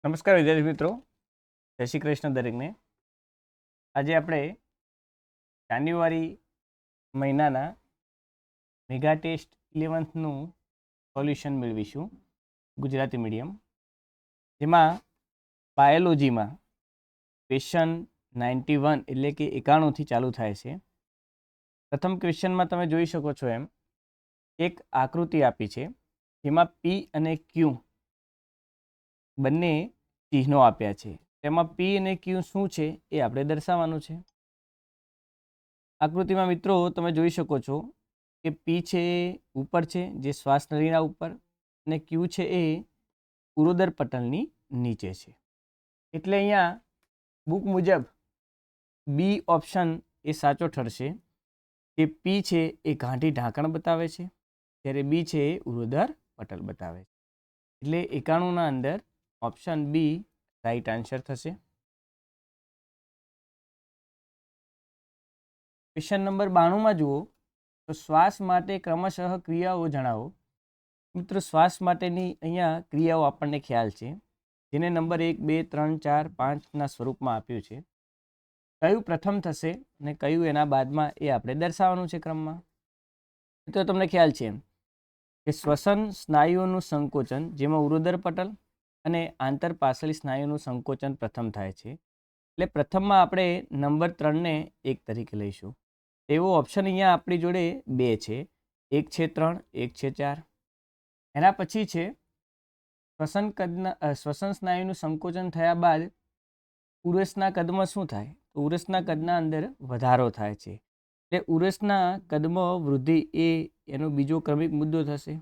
નમસ્કાર વિદ્યાર્થી મિત્રો, જય શ્રી કૃષ્ણ દરેકને. આજે આપણે જાન્યુઆરી મહિનાના મેગા ટેસ્ટ 11નું સોલ્યુશન મેળવીશું ગુજરાતી મીડિયમ, જેમાં બાયોલોજીમાં ક્વેશ્ચન 91 એટલે કે 91થી ચાલુ થાય છે. પ્રથમ ક્વેશ્ચનમાં તમે જોઈ શકો છો એમ એક આકૃતિ આપી છે, જેમાં પી અને ક્યુ બંને ચિહ્નો આપ્યા છે. તેમાં પી અને ક્યુ શું છે એ આપણે દર્શાવવાનું છે. આકૃતિમાં મિત્રો તમે જોઈ શકો છો કે પી છે એ ઉપર છે, જે શ્વાસ નળીના ઉપર, અને ક્યુ છે એ ઉરોદર પટલની નીચે છે. એટલે અહીંયા બુક મુજબ બી ઓપ્શન એ સાચો ઠરશે, કે પી છે એ ગાંઠી ઢાંકણ બતાવે છે, જ્યારે બી છે એ ઉરોદર પટલ બતાવે છે. એટલે 91ના અંદર ઓપ્શન બી રાઈટ આન્સર થશે. ક્વેશ્ચન નંબર 92માં જુઓ તો શ્વાસ માટે ક્રમશઃ ક્રિયાઓ જણાવો. મિત્રો, શ્વાસ માટેની અહીંયા ક્રિયાઓ આપણને ખ્યાલ છે, જેને નંબર 1, 2, 3, 4, 5ના સ્વરૂપમાં આપ્યું છે. કયું પ્રથમ થશે અને કયું એના બાદમાં એ આપણે દર્શાવવાનું છે ક્રમમાં. તો તમને ખ્યાલ છે કે શ્વસન સ્નાયુઓનું સંકોચન, જેમાં ઉરોદર પટલ અને આંતરપાસલી સ્નાયુનું સંકોચન પ્રથમ થાય છે. એટલે પ્રથમમાં આપણે નંબર 3ને 1 તરીકે લઈશું. એવો ઓપ્શન અહીંયા આપણી જોડે 2 છે, 1 છે 3, 1 છે 4. એના પછી છે શ્વસન સ્નાયુનું સંકોચન થયા બાદ ઉરસના કદમાં શું થાય? તો ઉરસના કદના અંદર વધારો થાય છે. એટલે ઉરસના કદમાં વૃદ્ધિ એ એનો બીજો ક્રમિક મુદ્દો થશે.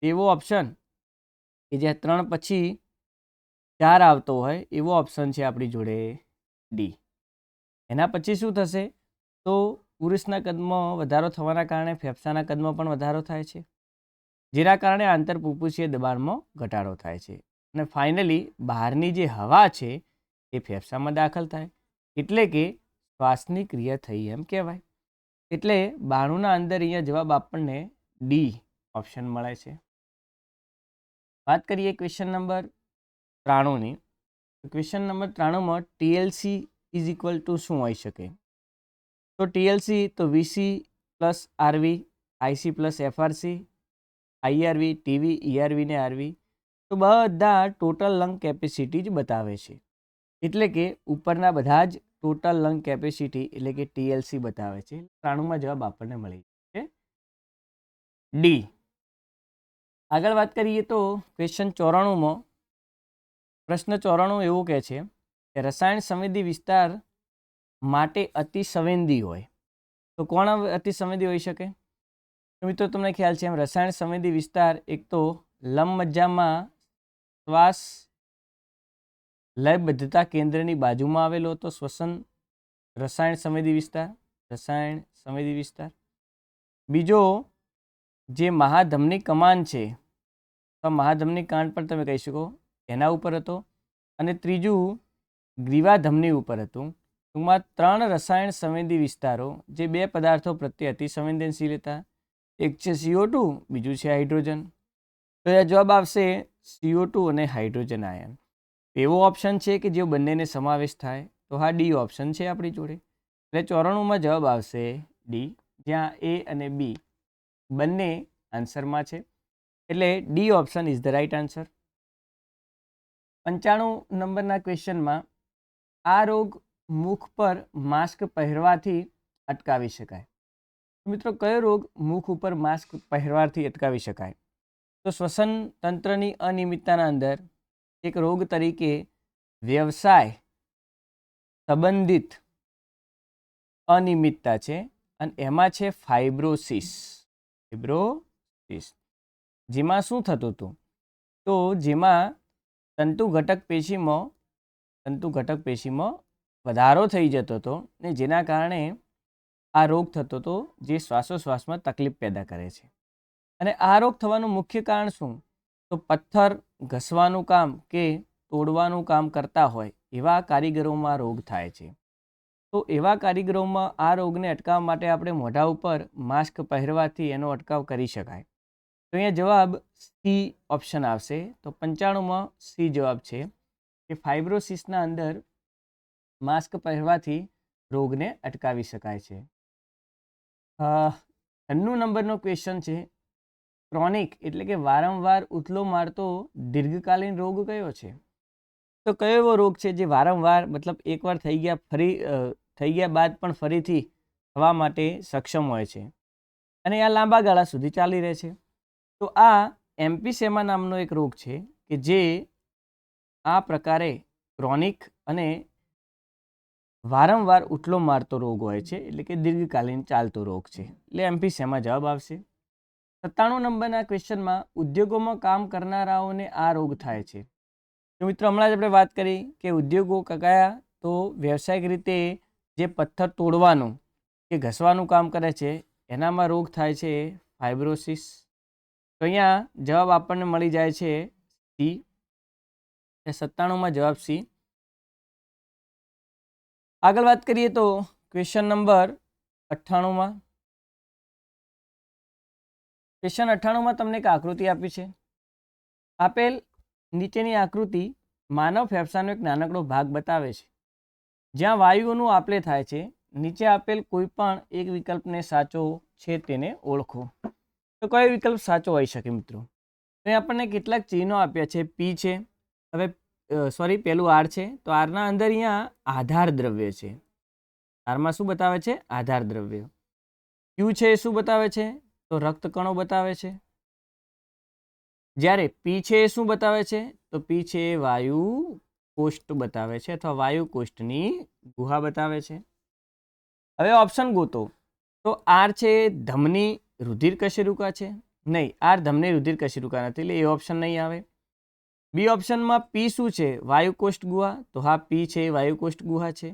એવો ઓપ્શન કે જ્યાં 3 પછી 4 આવતો હોય એવો ઓપ્શન છે આપણી જોડે ડી. એના પછી શું થશે? તો ઉરસના કદમાં વધારો થવાના કારણે ફેફસાના કદમાં પણ વધારો થાય છે, જેના કારણે આંતરફૂફૂસીય દબાણમાં ઘટાડો થાય છે. અને ફાઇનલી બહારની જે હવા છે એ ફેફસામાં દાખલ થાય, એટલે કે શ્વાસની ક્રિયા થઈ એમ કહેવાય. એટલે 92ના અંદર અહીંયા જવાબ આપણને ડી ઓપ્શન મળે છે. વાત કરીએ ક્વેશ્ચન નંબર 93ની. ક્વેશ્ચન નંબર 93માં ટીએલસી ઇઝ ઇક્વલ ટુ શું હોઈ શકે? તો ટીએલસી તો VC plus RV, IC plus FRC, IRV, TV, ERV ને આરવી, તો બધા ટોટલ લંગ કેપેસિટી જ બતાવે છે. એટલે કે ઉપરના બધા જ ટોટલ લંગ કેપેસિટી એટલે કે ટીએલસી બતાવે છે. 93માં જવાબ આપણને મળી છે ડી. આગળ વાત કરીએ તો ક્વેશ્ચન 94માં પ્રશ્ન 94 એવું કહે છે કે રસાયણ સંવેદી વિસ્તાર માટે અતિ સંવેદી હોય તો કોણ અતિ સંવેદી હોઈ શકે? મિત્રો, તમને ખ્યાલ છે એમ રસાયણ સંવેદી વિસ્તાર એક તો લંબમજ્જામાં શ્વાસ લયબદ્ધતા કેન્દ્રની બાજુમાં આવેલો હતો શ્વસન રસાયણ સંવેદી વિસ્તાર. બીજો જે મહાધમની કમાન છે, તો મહાધમની કાંડ પર તમે કહી શકો એના ઉપર હતો. અને ત્રીજું ગ્રીવાધમની ઉપર હતું. ટૂંકમાં 3 રસાયણ સંવેદી વિસ્તારો જે 2 પદાર્થો પ્રત્યે અતિ સંવેદનશીલ હતા. એક છે CO2, બીજું છે હાઇડ્રોજન. તો એ જવાબ આવશે CO2 અને હાઇડ્રોજન આયન. એવો ઓપ્શન છે કે જે બંનેને સમાવેશ થાય, તો હા ડી ઓપ્શન છે આપણી જોડે. એટલે 94માં જવાબ આવશે ડી, જ્યાં એ અને બી બંને આન્સરમાં છે. એટલે D option is the right answer. 95 નંબરના ક્વેશ્ચનમાં આ રોગ મુખ પર માસ્ક પહેરવાથી અટકાવી શકાય. મિત્રો, કયો રોગ મુખ ઉપર માસ્ક પહેરવાથી અટકાવી શકાય? તો શ્વસન તંત્રની અનિયમિતતાના અંદર એક રોગ તરીકે વ્યવસાય સંબંધિત અનિયમિતતા છે, અને એમાં છે ફાઇબ્રોસિસ. જેમાં શું થતું હતું? તો જેમાં તંતુ ઘટક પેશીમાં વધારો થઈ જતો હતો, ને જેના કારણે આ રોગ થતો હતો, જે શ્વાસોશ્વાસમાં તકલીફ પેદા કરે છે. અને આ રોગ થવાનું મુખ્ય કારણ શું? તો પથ્થર ઘસવાનું કામ કે તોડવાનું કામ કરતા હોય એવા કારીગરોમાં રોગ થાય છે. તો એવા કારીગરોમાં આ રોગને અટકાવવા માટે આપણે મોઢા ઉપર માસ્ક પહેરવાથી એનો અટકાવ કરી શકાય. તો અહીંયા જવાબ સી ઓપ્શન આવશે. તો 95માં સી જવાબ છે. કે ફાઇબ્રોસિસના અંદર માસ્ક પહેરવાથી રોગને અટકાવી શકાય છે. 9 નંબરનો ક્વેશ્ચન છે, ક્રોનિક એટલે કે વારંવાર ઉથલો મારતો દીર્ઘકાલીન રોગ કયો છે? તો કયો એવો રોગ છે જે વારંવાર મતલબ એકવાર થઈ ગયા બાદ પણ ફરીથી થવા માટે સક્ષમ હોય છે અને આ લાંબા ગાળા સુધી ચાલી રહે છે? તો આ એમ્ફીસેમા નામનો એક રોગ છે કે જે આ પ્રકારે ક્રોનિક અને વારંવાર ઉથલો મારતો રોગ હોય છે, એટલે કે દીર્ઘકાલીન ચાલતો રોગ છે, એટલે એમ્ફીસેમા જવાબ આવશે. 97 નંબરના ક્વેશ્ચનમાં ઉદ્યોગોમાં કામ કરનારાઓને આ રોગ થાય છે. તો મિત્રો હમણાં જ આપણે વાત કરી કે ઉદ્યોગો કયા, તો વ્યવસાયિક રીતે જે પથ્થર તોડવાનું કે ઘસવાનું કામ કરે છે એનામાં રોગ થાય છે ફાઇબ્રોસિસ. તો અહીંયા જવાબ આપણને મળી જાય છે સી. 97માં જવાબ સી. આગળ વાત કરીએ તો ક્વેશ્ચન નંબર 98માં. ક્વેશ્ચન 98માં તમને એક આકૃતિ આપી છે. આપેલ નીચેની આકૃતિ માનવ ફેફસાનો એક નાનકડો ભાગ બતાવે છે જ્યાં વાયુઓનું આપલે થાય છે. નીચે આપેલ કોઈ પણ એક વિકલ્પને સાચો છે તેને ઓળખો. તો કયો વિકલ્પ સાચો હોઈ શકે મિત્રો? તો આપણને કેટલાક ચિહ્નો આપ્યા છે. પી છે, હવે પેલું આર છે, તો આરના અંદર અહીંયા આધાર દ્રવ્ય છે. આરમાં શું બતાવે છે? આધાર દ્રવ્ય. ક્યુ છે એ શું બતાવે છે? તો રક્તકણો બતાવે છે. જ્યારે પી છે એ શું બતાવે છે? તો પી છે એ વાયુ કોષ્ઠ બતાવે છે અથવા વાયુ કોષ્ઠની ગુહા બતાવે છે. હવે ઓપ્શન ગોતો. તો આર છે ધમની રુધિર કશેરુકા છે? નહીં, આર ધમની રુધિર કશેરુકા નથી, એટલે એ ઓપ્શન નહીં આવે. બી ઓપ્શનમાં પી શું છે? વાયુકોષ્ઠ ગુહા. તો હા, પી છે વાયુકોષ્ઠ ગુહા છે,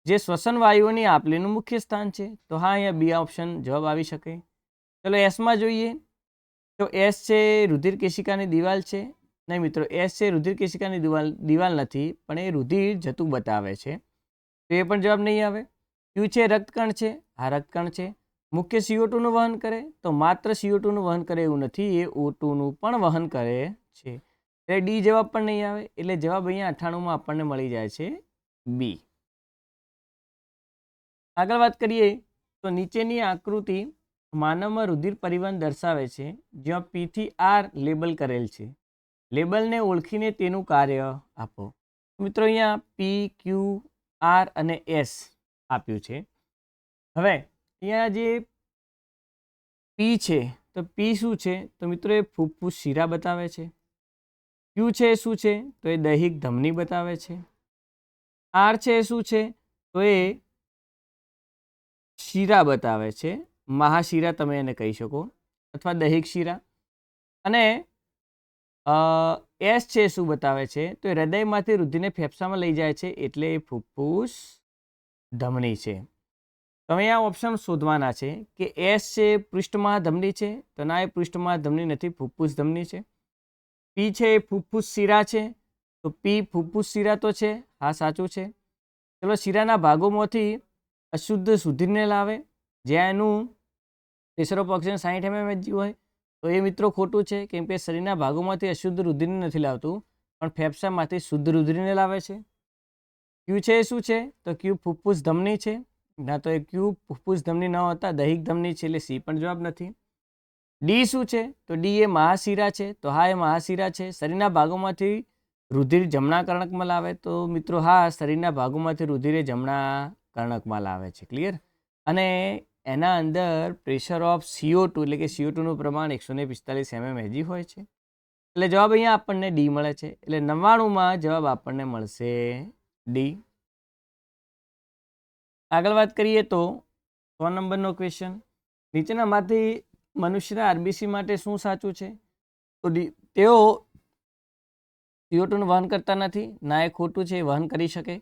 જે શ્વસન વાયુઓની આપલેનું મુખ્ય સ્થાન છે. તો હા, અહીંયા બી ઓપ્શન જવાબ આવી શકે. ચલો એસમાં જોઈએ. તો એસ છે રુધિર કેશિકાની દિવાલ છે? નહીં મિત્રો, એસ છે રુધિર કેશિકાની દિવાલ નથી, પણ એ રુધિર જતું બતાવે છે, તો એ પણ જવાબ નહીં આવે. ક્યુ છે રક્તકણ છે? હા, રક્તકણ છે. મુખ્ય CO2 નું વહન કરે? તો માત્ર CO2 નું વહન કરે એવું નથી, એ O2 નું પણ વહન કરે છે, એટલે ડી જવાબ પણ નહીં આવે. એટલે જવાબ અહીંયા 98માં આપણને મળી જાય છે બી. આગળ વાત કરીએ તો નીચેની આકૃતિ માનવમાં રુધિર પરિવહન દર્શાવે છે જ્યાં પી થી આર લેબલ કરેલ છે. લેબલને ઓળખીને તેનું કાર્ય આપો. મિત્રો અહીંયા પી, ક્યુ, આર અને એસ આપ્યું છે. હવે અહીંયા જે પી છે, તો પી શું છે? તો મિત્રો એ ફૂફૂસ શિરા બતાવે છે. ક્યુ છે એ શું છે? તો એ દૈહિક ધમની બતાવે છે. આર છે એ શું છે? તો એ શિરા બતાવે છે, મહાશિરા તમે એને કહી શકો, અથવા દૈહિક શિરા. અને એસ છે શું બતાવે છે? તો એ હૃદયમાંથી રુધિરને ફેફસામાં લઈ જાય છે, એટલે એ ફૂફૂસ ધમની છે. તો અહીંયા ઓપ્શન શોધવાના છે કે એસ છે પૃષ્ઠમાં ધમની છે? તો ના, એ પૃષ્ઠમાં ધમની નથી, ફૂફૂસ ધમની છે. પી છે એ ફૂફૂસ શિરા છે? તો પી ફૂફૂસ શિરા તો છે, હા સાચું છે. ચલો શિરાના ભાગોમાંથી અશુદ્ધ રુધિરને લાવે, જ્યાં એનું પ્રેશર ઓફ ઓક્સિજન 60 mmHg હોય, તો એ મિત્રો ખોટું છે, કેમ કે શરીરના ભાગોમાંથી અશુદ્ધ રુધિરને નથી લાવતું, પણ ફેફસામાંથી શુદ્ધ રુધિરને લાવે છે. ક્યુ છે એ શું છે? તો ક્યુ ફૂફૂસ ધમની છે? ના, તો એ ક્યુ ફૂફૂસ ધમની ન હોતા દૈહિક ધમની છે, એટલે સી પણ જવાબ નથી. ડી શું છે? તો ડી એ મહાશિરા છે? તો હા, એ મહાશિરા છે. શરીરના ભાગોમાંથી રુધિર જમણા કર્ણકમાં લાવે? તો મિત્રો હા, શરીરના ભાગોમાંથી રુધિર એ જમણા કર્ણકમાં લાવે છે. ક્લિયર? અને એના અંદર પ્રેશર ઓફ CO2 એટલે કે CO2 નું પ્રમાણ 145 mmHg હોય છે. એટલે જવાબ અહીંયા આપણને ડી મળે છે. એટલે 99માં જવાબ આપણને મળશે ડી. આગળ વાત કરીએ તો 100 નંબરનો ક્વેશ્ચન, નીચેનામાંથી મનુષ્યના આરબીસી માટે શું સાચું છે? તો તેઓ CO2 નું વહન કરતા નથી, ના એ ખોટું છે, વહન કરી શકે.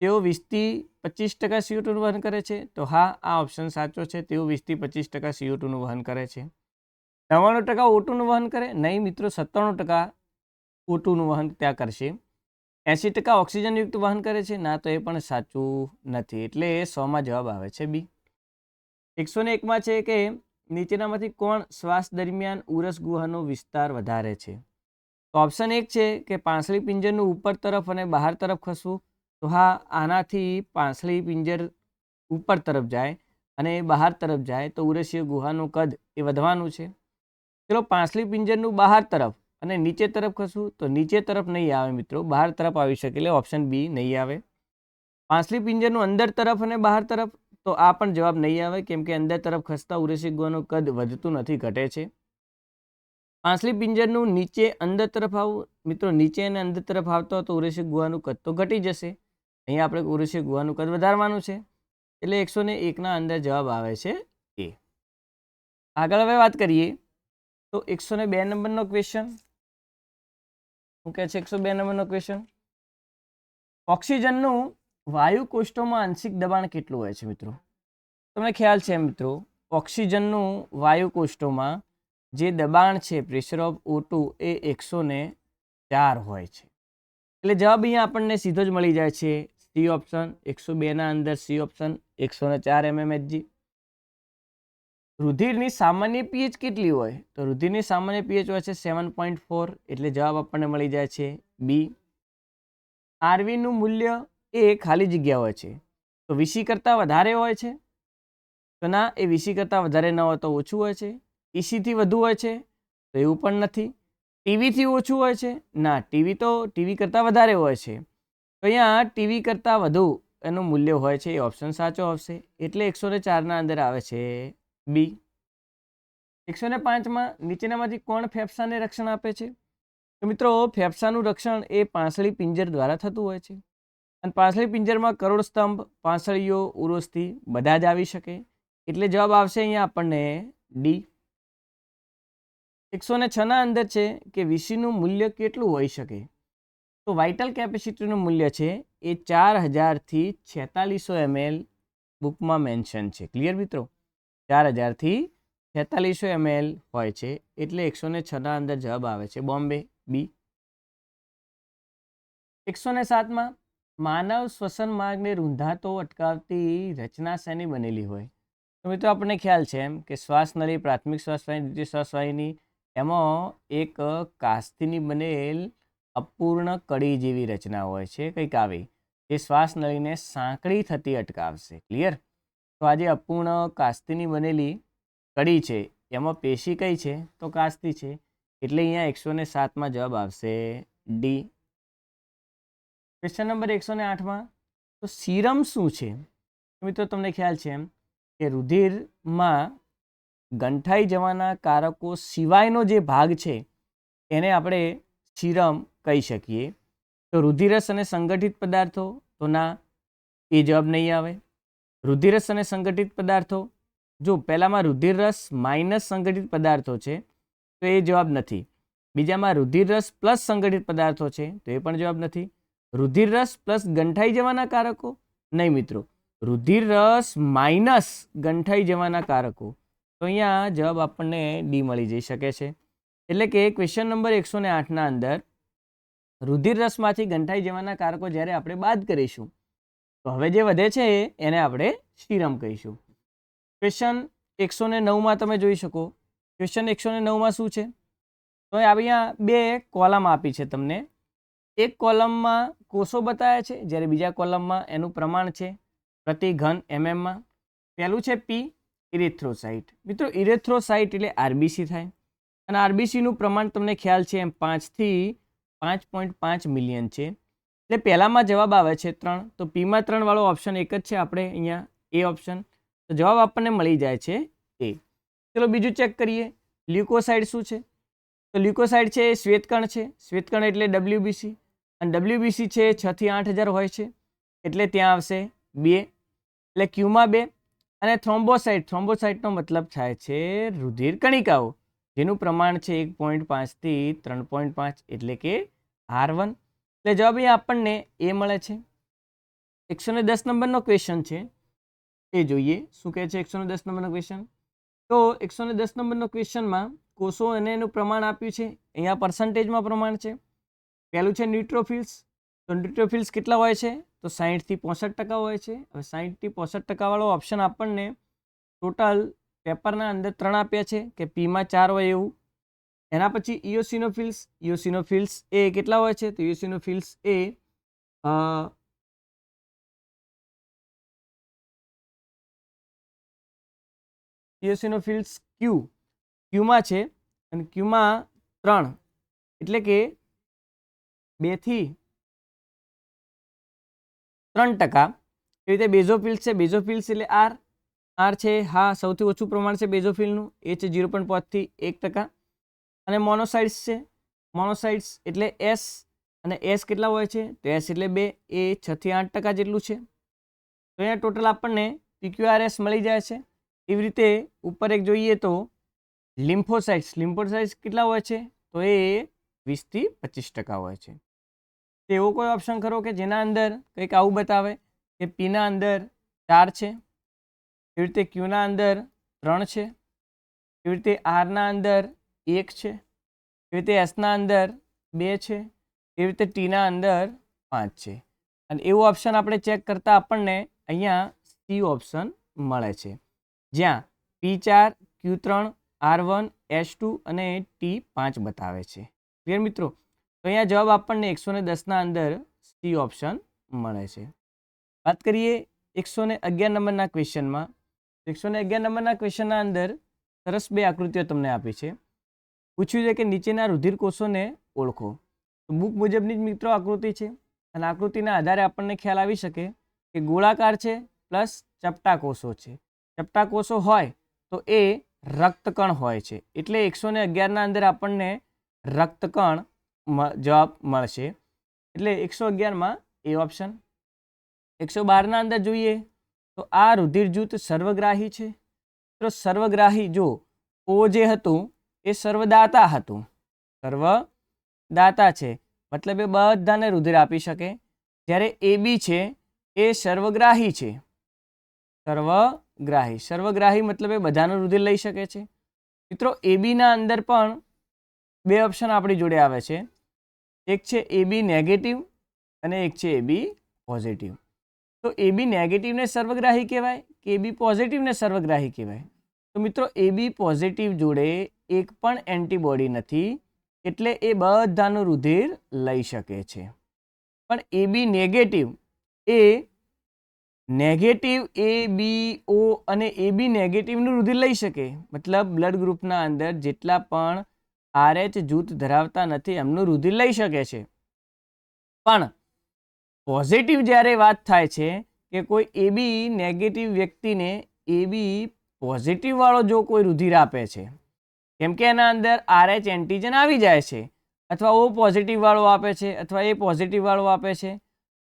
તેઓ 20-25% CO2 નું વહન કરે છે? તો હા, આ ઓપ્શન સાચો છે, તેઓ 20-25% CO2 નું વહન કરે છે. 99% O2 નું વહન કરે? નહીં મિત્રો, 97% O2 નું વહન ત્યાં કરશે. 80% ઓક્સિજનયુક્ત વહન કરે છે? ના, તો એ પણ સાચું નથી, એટલે 100માં જવાબ આવે છે બી. 101માં છે કે નીચેનામાંથી કોણ શ્વાસ દરમિયાન ઉરસ ગુહાનો વિસ્તાર વધારે છે? તો ઓપ્શન 1 છે કે પાંસળી પિંજરનું ઉપર તરફ અને બહાર તરફ ખસવું. તો હા, આનાથી પાંસળી પિંજર ઉપર તરફ જાય અને બહાર તરફ જાય તો ઉરસીય ગુહાનું કદ એ વધવાનું છે. ચલો, પાંસળી પિંજરનું બહાર તરફ અને નીચે તરફ ખસવું. તો નીચે તરફ નહીં આવે મિત્રો, બહાર તરફ આવી શકે, એટલે ઓપ્શન બી નહીં આવે. પાંસળી પિંજરનું અંદર તરફ અને બહાર તરફ, તો આ પણ જવાબ નહીં આવે, કેમ કે અંદર તરફ ખસતા ઉરસીય ગુહાનું કદ વધતું નથી, ઘટે છે. પાંસળી પિંજરનું નીચે અંદર તરફ આવવું. મિત્રો, નીચે અને અંદર તરફ આવતો તો ઉરસીય ગુહાનું કદ તો ઘટી જશે. અહીંયા આપણે ઉરસીય ગુહાનું કદ વધારવાનું છે, એટલે 101 અંદર જવાબ આવે છે એ. આગળ હવે વાત કરીએ તો 102 નંબરનો ક્વેશ્ચન. શું કહે છે 102 નંબરનો ક્વેશ્ચન? ઓક્સિજનનું વાયુ કોષ્ઠોમાં આંશિક દબાણ કેટલું હોય છે મિત્રો? તમને ખ્યાલ છે મિત્રો, ઓક્સિજનનું વાયુ કોષ્ઠોમાં જે દબાણ છે, પ્રેશર ઓફ O2, એ 104 હોય છે. એટલે જવાબ અહીંયા આપણને સીધો જ મળી જાય છે, સી ઓપ્શન. 102 અંદર સી ઓપ્શન, 104 mmHg. રુધિરની સામાન્ય પીએચ કેટલી હોય? તો રુધિરની સામાન્ય પીએચ હોય છે 7.4, એટલે જવાબ આપણને મળી જાય છે બી. આરવીનું મૂલ્ય એ ખાલી જગ્યા હોય છે, તો વીસી કરતાં વધારે હોય છે? તો ના, એ વીસી કરતાં વધારે ન હોય તો ઓછું હોય છે. ઈસીથી વધુ હોય છે? તો એવું પણ નથી. ટીવીથી ઓછું હોય છે? ના, ટીવી કરતાં વધારે હોય છે. તો અહીંયા ટીવી કરતાં વધુ એનું મૂલ્ય હોય છે, એ ઓપ્શન સાચો આવશે. એટલે 104 અંદર આવે છે બી. 105 નીચેનામાંથી કોણ ફેફસાને રક્ષણ આપે છે? તો મિત્રો, ફેફસાનું રક્ષણ એ પાંસળી પિંજર દ્વારા થતું હોય છે. અને પાંસળી પિંજરમાં કરોડ સ્તંભ, પાંસળીઓ, ઉરોસ્થિ બધા જ આવી શકે. એટલે જવાબ આવશે અહીંયા આપણને ડી. 106 અંદર છે કે વીસીનું મૂલ્ય કેટલું હોઈ શકે? તો વાઇટલ કેપેસિટીનું મૂલ્ય છે એ 4000 થી 4600 ml બુકમાં મેન્શન છે. ક્લિયર મિત્રો? 4000 થી 4600 ml હોય છે, એટલે 106 અંદર જવાબ આવે છે બોમ્બે, બી. 107 માનવ શ્વસન માર્ગને રૂંધાતો અટકાવતી રચના શેની બનેલી હોય? તો મિત્રો, આપણને ખ્યાલ છે એમ કે શ્વાસ નળી, પ્રાથમિક શ્વાસવાહિની, દ્વિતીય શ્વાસવાહિની, એમાં એક કાસ્થીની બનેલ અપૂર્ણ કડી જેવી રચના હોય છે, કંઈક આવી, જે શ્વાસ નળીને સાંકડી થતી અટકાવશે. ક્લિયર? તો આ જે અપૂર્ણ કાસ્થીની બનેલી કડી છે, એમાં પેશી કઈ છે? તો કાસ્થી છે. એટલે અહીંયા 107 જવાબ આવશે ડી. ક્વેશ્ચન નંબર 108 તો સીરમ શું છે? મિત્રો, તમને ખ્યાલ છે એમ કે રુધિરમાં ગંઠાઈ જવાના કારકો સિવાયનો જે ભાગ છે એને આપણે સીરમ કહી શકીએ. તો રુધિરસ અને સંગઠિત પદાર્થો, તો ના, એ જવાબ નહીં આવે. રુધિરસ અને સંગઠિત પદાર્થો, જો પહેલામાં રુધિરરસ માઇનસ સંગઠિત પદાર્થો છે તો એ જવાબ નથી. બીજામાં રુધિરરસ પ્લસ સંગઠિત પદાર્થો છે તો એ પણ જવાબ નથી. રુધિરરસ પ્લસ ગંઠાઈ જવાના કારકો, નહીં મિત્રો, રુધિરરસ માઇનસ ગંઠાઈ જવાના કારકો. તો અહીંયા જવાબ આપણને ડી મળી જઈ શકે છે. એટલે કે ક્વેશ્ચન નંબર 108 અંદર રુધિરરસમાંથી ગંઠાઈ જવાના કારકો જ્યારે આપણે બાદ કરીશું તો હવે જે વધે છે એને આપણે સીરમ કહીશું. ક્વેશ્ચન 109 તમે જોઈ શકો. ક્વેશ્ચન 109 શું છે? તો અહીંયા બે કોલમ આપી છે તમને. એક કોલમમાં કોષો બતાવ્યા છે, જ્યારે બીજા કોલમમાં એનું પ્રમાણ છે પ્રતિ ઘન એમએમમાં. પહેલું છે પી, ઇરેથ્રોસાઇટ. મિત્રો, ઇરેથ્રોસાઇટ એટલે આરબીસી થાય, અને આરબીસીનું પ્રમાણ તમને ખ્યાલ છે એમ 5 થી 5.5 મિલિયન છે. એટલે પહેલામાં જવાબ આવે છે 3. તો પીમાં 3 વાળો ઓપ્શન એક જ છે આપણે અહીંયા, એ ઓપ્શન. તો જવાબ આપણને મળી જાય છે એ. ચલો બીજું ચેક કરીએ. લ્યુકોસાઇડ શું છે? તો લ્યુકોસાઇડ છે એ શ્વેતકણ છે. શ્વેતકણ એટલે ડબ્લ્યુબીસી, અને ડબ્લ્યુબીસી છે 6 થી 8000 હોય છે, એટલે ત્યાં આવશે 2, એટલે ક્યુમાં 2. અને થ્રોમ્બોસાઇટ, થ્રોમ્બોસાઇટનો મતલબ થાય છે રુધિર કણિકાઓ, જેનું પ્રમાણ છે 1.5 થી 3.5, એટલે કે R1. એટલે જવાબ અહીંયા આપણને એ મળે છે. 110 નંબરનો ક્વેશ્ચન છે, એ જોઈએ શું કહે છે 110 નંબરનો ક્વેશ્ચન. તો 110 નંબરનો ક્વેશ્ચનમાં કોષો અને એનું પ્રમાણ આપ્યું છે. અહીંયા પર્સન્ટેજમાં પ્રમાણ છે. પહેલું છે ન્યુટ્રોફિલ્સ. તો ન્યુટ્રોફિલ્સ કેટલા હોય છે? તો 60 થી 65% હોય છે. હવે 60 થી 65% વાળો ઓપ્શન આપણને ટોટલ પેપરના અંદર 3 આપ્યા છે કે પીમાં 4 હોય એવું. એના પછી ઇયોસિનોફિલ્સ એ કેટલા હોય છે? તો ઇયોસિનોફિલ્સ એ ઇયોસિનોફિલ્સ ક્યુમાં છે અને ક્યુમાં 3 એટલે કે 2 થી 3%. એવી રીતે બેઝોફિલ્સ છે, બેઝોફિલ્સ એટલે આર છે, હા સૌથી ઓછું પ્રમાણ છે બેઝોફિલનું, એ છે 0.5 થી 1%. અને મોનોસાઇટ્સ છે, મોનોસાઇટ્સ એટલે એસ, અને એસ કેટલા હોય છે? તો એસ એટલે 2, એ 6 થી 8% જેટલું છે. તો અહીંયા ટોટલ આપણને PQRS મળી જાય છે. એવી રીતે ઉપર એક જોઈએ તો લિમ્ફોસાઇટ્સ કેટલા હોય છે? તો એ 20 થી 25% હોય છે. એવો કોઈ ઓપ્શન ખરો કે જેના અંદર કંઈક આવું બતાવે કે પીના અંદર 4 છે, એવી રીતે ક્યુના અંદર 3 છે, એવી રીતે આરના અંદર 1 છે, એવી રીતે એસના અંદર 2 છે, એવી રીતે ટીના અંદર 5 છે. અને એવું ઓપ્શન આપણે ચેક કરતા આપણને અહીંયા સી ઓપ્શન મળે છે, જ્યાં P4, Q3, R1, S2 અને T5 બતાવે છે. ક્લિયર મિત્રો? તો અહીંયા જવાબ આપણને 110ના અંદર સી ઓપ્શન મળે છે. વાત કરીએ 111 નંબરના ક્વેશ્ચનમાં. 111 નંબરના ક્વેશ્ચનના અંદર સરસ 2 આકૃતિઓ તમને આપી છે. પૂછ્યું છે કે નીચેના રુધિર કોષોને ઓળખો. તો બુક મુજબની જ મિત્રો આકૃતિ છે અને આકૃતિના આધારે આપણને ખ્યાલ આવી શકે કે ગોળાકાર છે પ્લસ ચપટા કોષો છે. ચપટા કોષો હોય તો એ રક્તકણ હોય છે, એટલે 111ના અંદર આપણને રક્તકણ જવાબ મળશે, એટલે 111માં એ ઓપ્શન. 112ના અંદર જોઈએ તો આ રુધિર જૂથ સર્વગ્રાહી છે. તો સર્વગ્રાહી જો ઓ જે હતું એ સર્વદાતા હતું, સર્વદાતા છે મતલબ એ બધાને રુધિર આપી શકે. જ્યારે AB છે એ સર્વગ્રાહી છે, સર્વગ્રાહી મતલબ એ બધાનું રુધિર લઈ શકે છે. મિત્રો ABના અંદર પણ 2 ઓપ્શન આપણી જોડે આવે છે, એક છે AB નેગેટિવ અને એક છે AB પોઝિટિવ. તો AB નેગેટિવને સર્વગ્રાહી કહેવાય કે AB પોઝિટિવને સર્વગ્રાહી કહેવાય? તો મિત્રો AB પોઝિટિવ જોડે એક પણ એન્ટીબોડી નથી, એટલે એ બધાનું રુધિર લઈ શકે છે. પણ AB નેગેટિવ એ નેગેટિવ ABO અને AB નેગેટિવનું રુધિર લઈ શકે, મતલબ બ્લડ ગ્રુપના અંદર જેટલા પણ RH જૂથ ધરાવતા નથી એમનું રુધિર લઈ શકે છે. પણ પોઝિટિવ જ્યારે વાત થાય છે કે કોઈ AB નેગેટિવ વ્યક્તિને AB પોઝિટિવ વાળો જો કોઈ રુધિર આપે છે, કેમ કે એના અંદર RH એન્ટીજન આવી જાય છે, અથવા O પોઝિટિવ વાળો આપે છે અથવા A પોઝિટિવ વાળો આપે છે,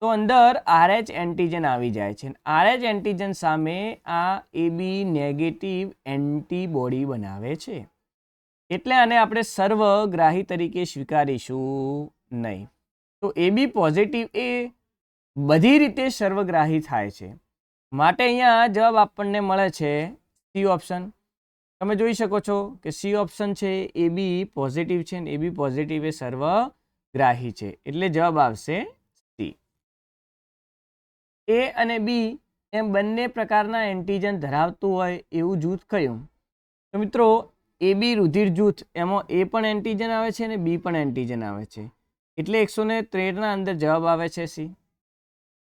તો અંદર RH એન્ટીજન આવી જાય છે. RH એન્ટીજન સામે આ AB નેગેટિવ એન્ટીબોડી બનાવે છે, એટલે આને આપણે સર્વગ્રાહી તરીકે સ્વીકારીશું નહીં. તો AB પોઝિટિવ એ બધી રીતે સર્વગ્રાહી થાય છે, માટે અહીંયા જવાબ આપણને મળે છે સી ઓપ્શન. તમે જોઈ શકો છો કે સી ઓપ્શન છે AB પોઝિટિવ છે અને AB પોઝિટિવ એ સર્વગ્રાહી છે, એટલે જવાબ આવશે સી. A અને B એમ બંને પ્રકારના એન્ટીજન ધરાવતું હોય એવું જૂથ કયું? તો મિત્રો AB રુધિર જૂથ એમાં A પણ એન્ટીજન આવે છે અને B પણ એન્ટીજન આવે છે, એટલે 113ના અંદર જવાબ આવે છે સી.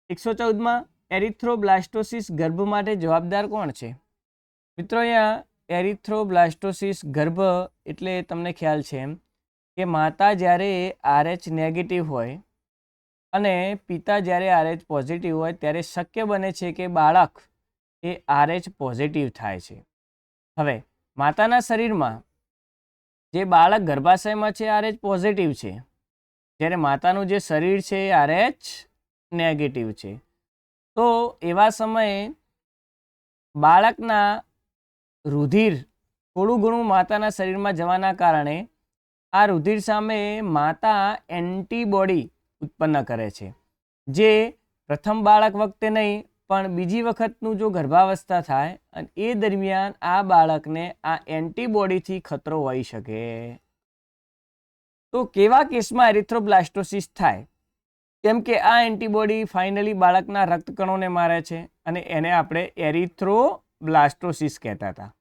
114માં એરિથ્રોબ્લાસ્ટોસિસ ગર્ભ માટે જવાબદાર કોણ છે? મિત્રો અહીંયા એરિથ્રોબ્લાસ્ટોસિસ ગર્ભ એટલે તમને ખ્યાલ છે એમ કે માતા જ્યારે RH નેગેટિવ હોય અને પિતા જ્યારે RH પોઝિટિવ હોય ત્યારે શક્ય બને છે કે બાળક એ RH પોઝિટિવ થાય છે. હવે માતાના શરીરમાં જે બાળક ગર્ભાશયમાં છે RH પોઝિટિવ છે, જ્યારે માતાનું જે શરીર છે એ RH નેગેટિવ છે. તો એવા સમયે બાળકના રુધિર થોડું ઘણું માતાના શરીરમાં જવાના કારણે આ રુધિર સામે માતા એન્ટીબોડી ઉત્પન્ન કરે છે, જે પ્રથમ બાળક વખતે નહીં પણ બીજી વખતનું જો ગર્ભાવસ્થા થાય અને એ દરમિયાન આ બાળકને આ એન્ટીબોડીથી ખતરો હોઈ શકે. તો કેવા કેસમાં એરિથ્રોબ્લાસ્ટોસિસ થાય? કેમ કે આ એન્ટીબોડી ફાઇનલી બાળકના રક્તકણોને મારે છે અને એને આપણે એરિથ્રોબ્લાસ્ટોસિસ કહેતા હતા.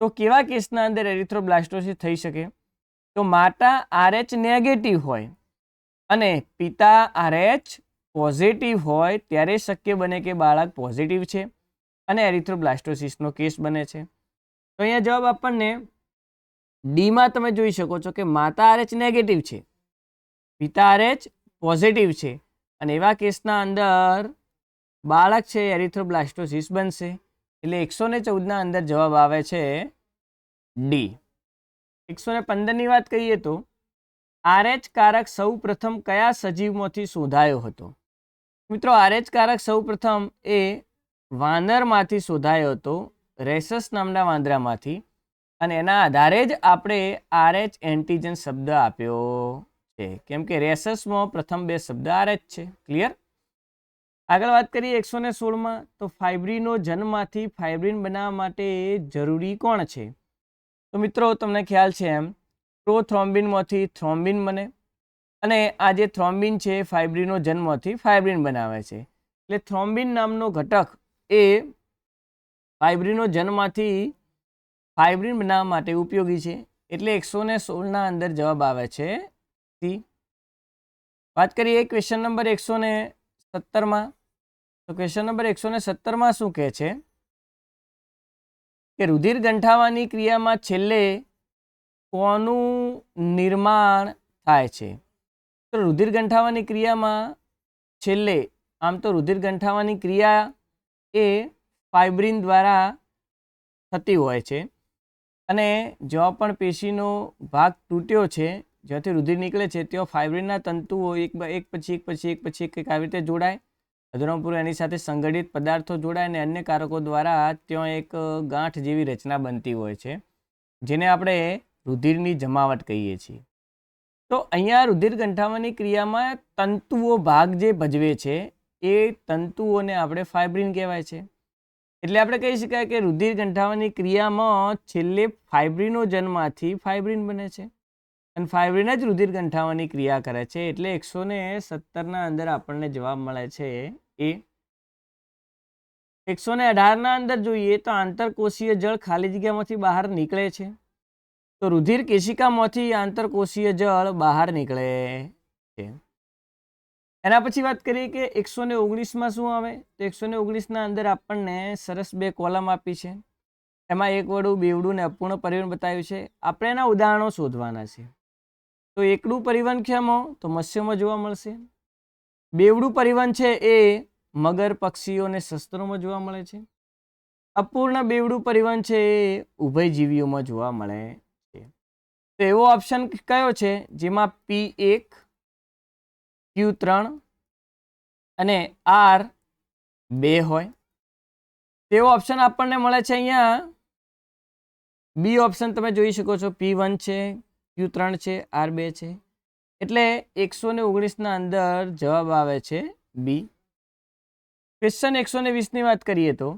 તો કેવા કેસના અંદર એરિથ્રોબ્લાસ્ટોસિસ થઈ શકે? તો માતા RH નેગેટિવ હોય અને પિતા RH પોઝિટિવ હોય ત્યારે શક્ય બને કે બાળક પોઝિટિવ છે અને એરિથ્રોબ્લાસ્ટોસિસનો કેસ બને છે. તો અહીંયા જવાબ આપણને ડીમાં તમે જોઈ શકો છો કે માતા RH નેગેટિવ છે, પિતા RH પોઝિટિવ છે અને એવા કેસના અંદર બાળક છે એરિથ્રોબ્લાસ્ટોસિસ બનશે. એટલે 114ના અંદર જવાબ આવે છે ડી. 115ની વાત કરીએ તો RH કારક સૌ પ્રથમ કયા સજીવમાંથી શોધાયો હતો? મિત્રો, RH કારક સૌ પ્રથમ એ વાનરમાંથી શોધાયો હતો, રેસસ નામના વાંદરામાંથી, અને એના આધારે જ આપણે RH એન્ટીજન શબ્દ આપ્યો છે, કેમ કે રેસસમાં પ્રથમ 2 શબ્દ RH છે. ક્લિયર? આગળ વાત કરીએ 116માં, તો ફાઇબ્રિનો જન્મમાંથી ફાઇબ્રિન બનાવવા માટે જરૂરી કોણ છે? તો મિત્રો, તમને ખ્યાલ છે એમ પ્રોથ્રોમ્બિનમાંથી થ્રોમ્બિન બને અને આ જે થ્રોમ્બિન છે ફાઇબ્રિનો જન્મમાંથી ફાઇબ્રિન બનાવે છે. એટલે થ્રોમ્બિન નામનો ઘટક એ ફાઇબ્રિનો જન્મમાંથી ફાઇબ્રિન બનાવવા માટે ઉપયોગી છે. એટલે 116ના અંદર જવાબ આવે છે સી. વાત કરીએ ક્વેશ્ચન નંબર 117માં, તો ક્વેશ્ચન નંબર 117માં શું કહે છે કે રુધિર ગંઠાવાની ક્રિયામાં છેલ્લે કોનું નિર્માણ થાય છે? તો રુધિર ગંઠાવાની ક્રિયામાં છેલ્લે, આમ તો રુધિર ગંઠાવાની ક્રિયા એ ફાઇબ્રિન દ્વારા થતી હોય છે અને જ્યાં પણ પેશીનો ભાગ તૂટ્યો છે, જ્યાંથી રુધિર નીકળે છે, ત્યાં ફાઇબ્રિનના તંતુઓ એક પછી એક આવી રીતે જોડાય, અધૂરાપૂર્વ એની સાથે સંગઠિત પદાર્થો જોડાય અને અન્ય કારકો દ્વારા ત્યાં એક ગાંઠ જેવી રચના બનતી હોય છે, જેને આપણે રુધિરની જમાવટ કહીએ છીએ. તો અહીંયા રુધિર ગંઠાવાની ક્રિયામાં તંતુઓ ભાગ જે ભજવે છે એ તંતુઓને આપણે ફાઇબ્રિન કહેવાય છે. એટલે આપણે કહી શકાય કે રુધિર ગંઠાવાની ક્રિયામાં છેલ્લે ફાઇબ્રિનો જન્મમાંથી ફાઇબ્રિન બને છે અને ફાઇબ્રિન જ રુધિર ગંઠાવાની ક્રિયા કરે છે. એટલે 117ના અંદર આપણને જવાબ મળે છે એ. 118ના અંદર જોઈએ તો આંતરકોષીય જળ ખાલી જગ્યામાંથી બહાર નીકળે છે. તો રુધિર કેશિકામાંથી આંતરકોષીય જળ બહાર નીકળે છે. એના પછી વાત કરીએ કે 119માં શું આવે? તો 119ના અંદર આપણને સરસ 2 કોલમ આપી છે. એમાં એક વડું, બેવડું ને અપૂર્ણ પરિવહન બતાવ્યું છે. આપણે એના ઉદાહરણો શોધવાના છે. તો એકડું પરિવહન ખેમો તો મત્સ્યોમાં જોવા મળશે. બેવડું પરિવહન છે એ મગર, પક્ષીઓ અને સસ્તરોમાં જોવા મળે છે. અપૂર્ણ બેવડું પરિવહન છે એ ઉભયજીવીઓમાં જોવા મળે છે. તો એવો ઓપ્શન કયો છે જેમાં P1, Q3 અને R2 હોય? તેવો ઓપ્શન આપણને મળે છે અહીંયા બી ઓપ્શન. તમે જોઈ શકો છો P1 છે, Q3 છે, R2 છે. એટલે 119ના અંદર જવાબ આવે છે બી. ક્વેશ્ચન 120ની વાત કરીએ તો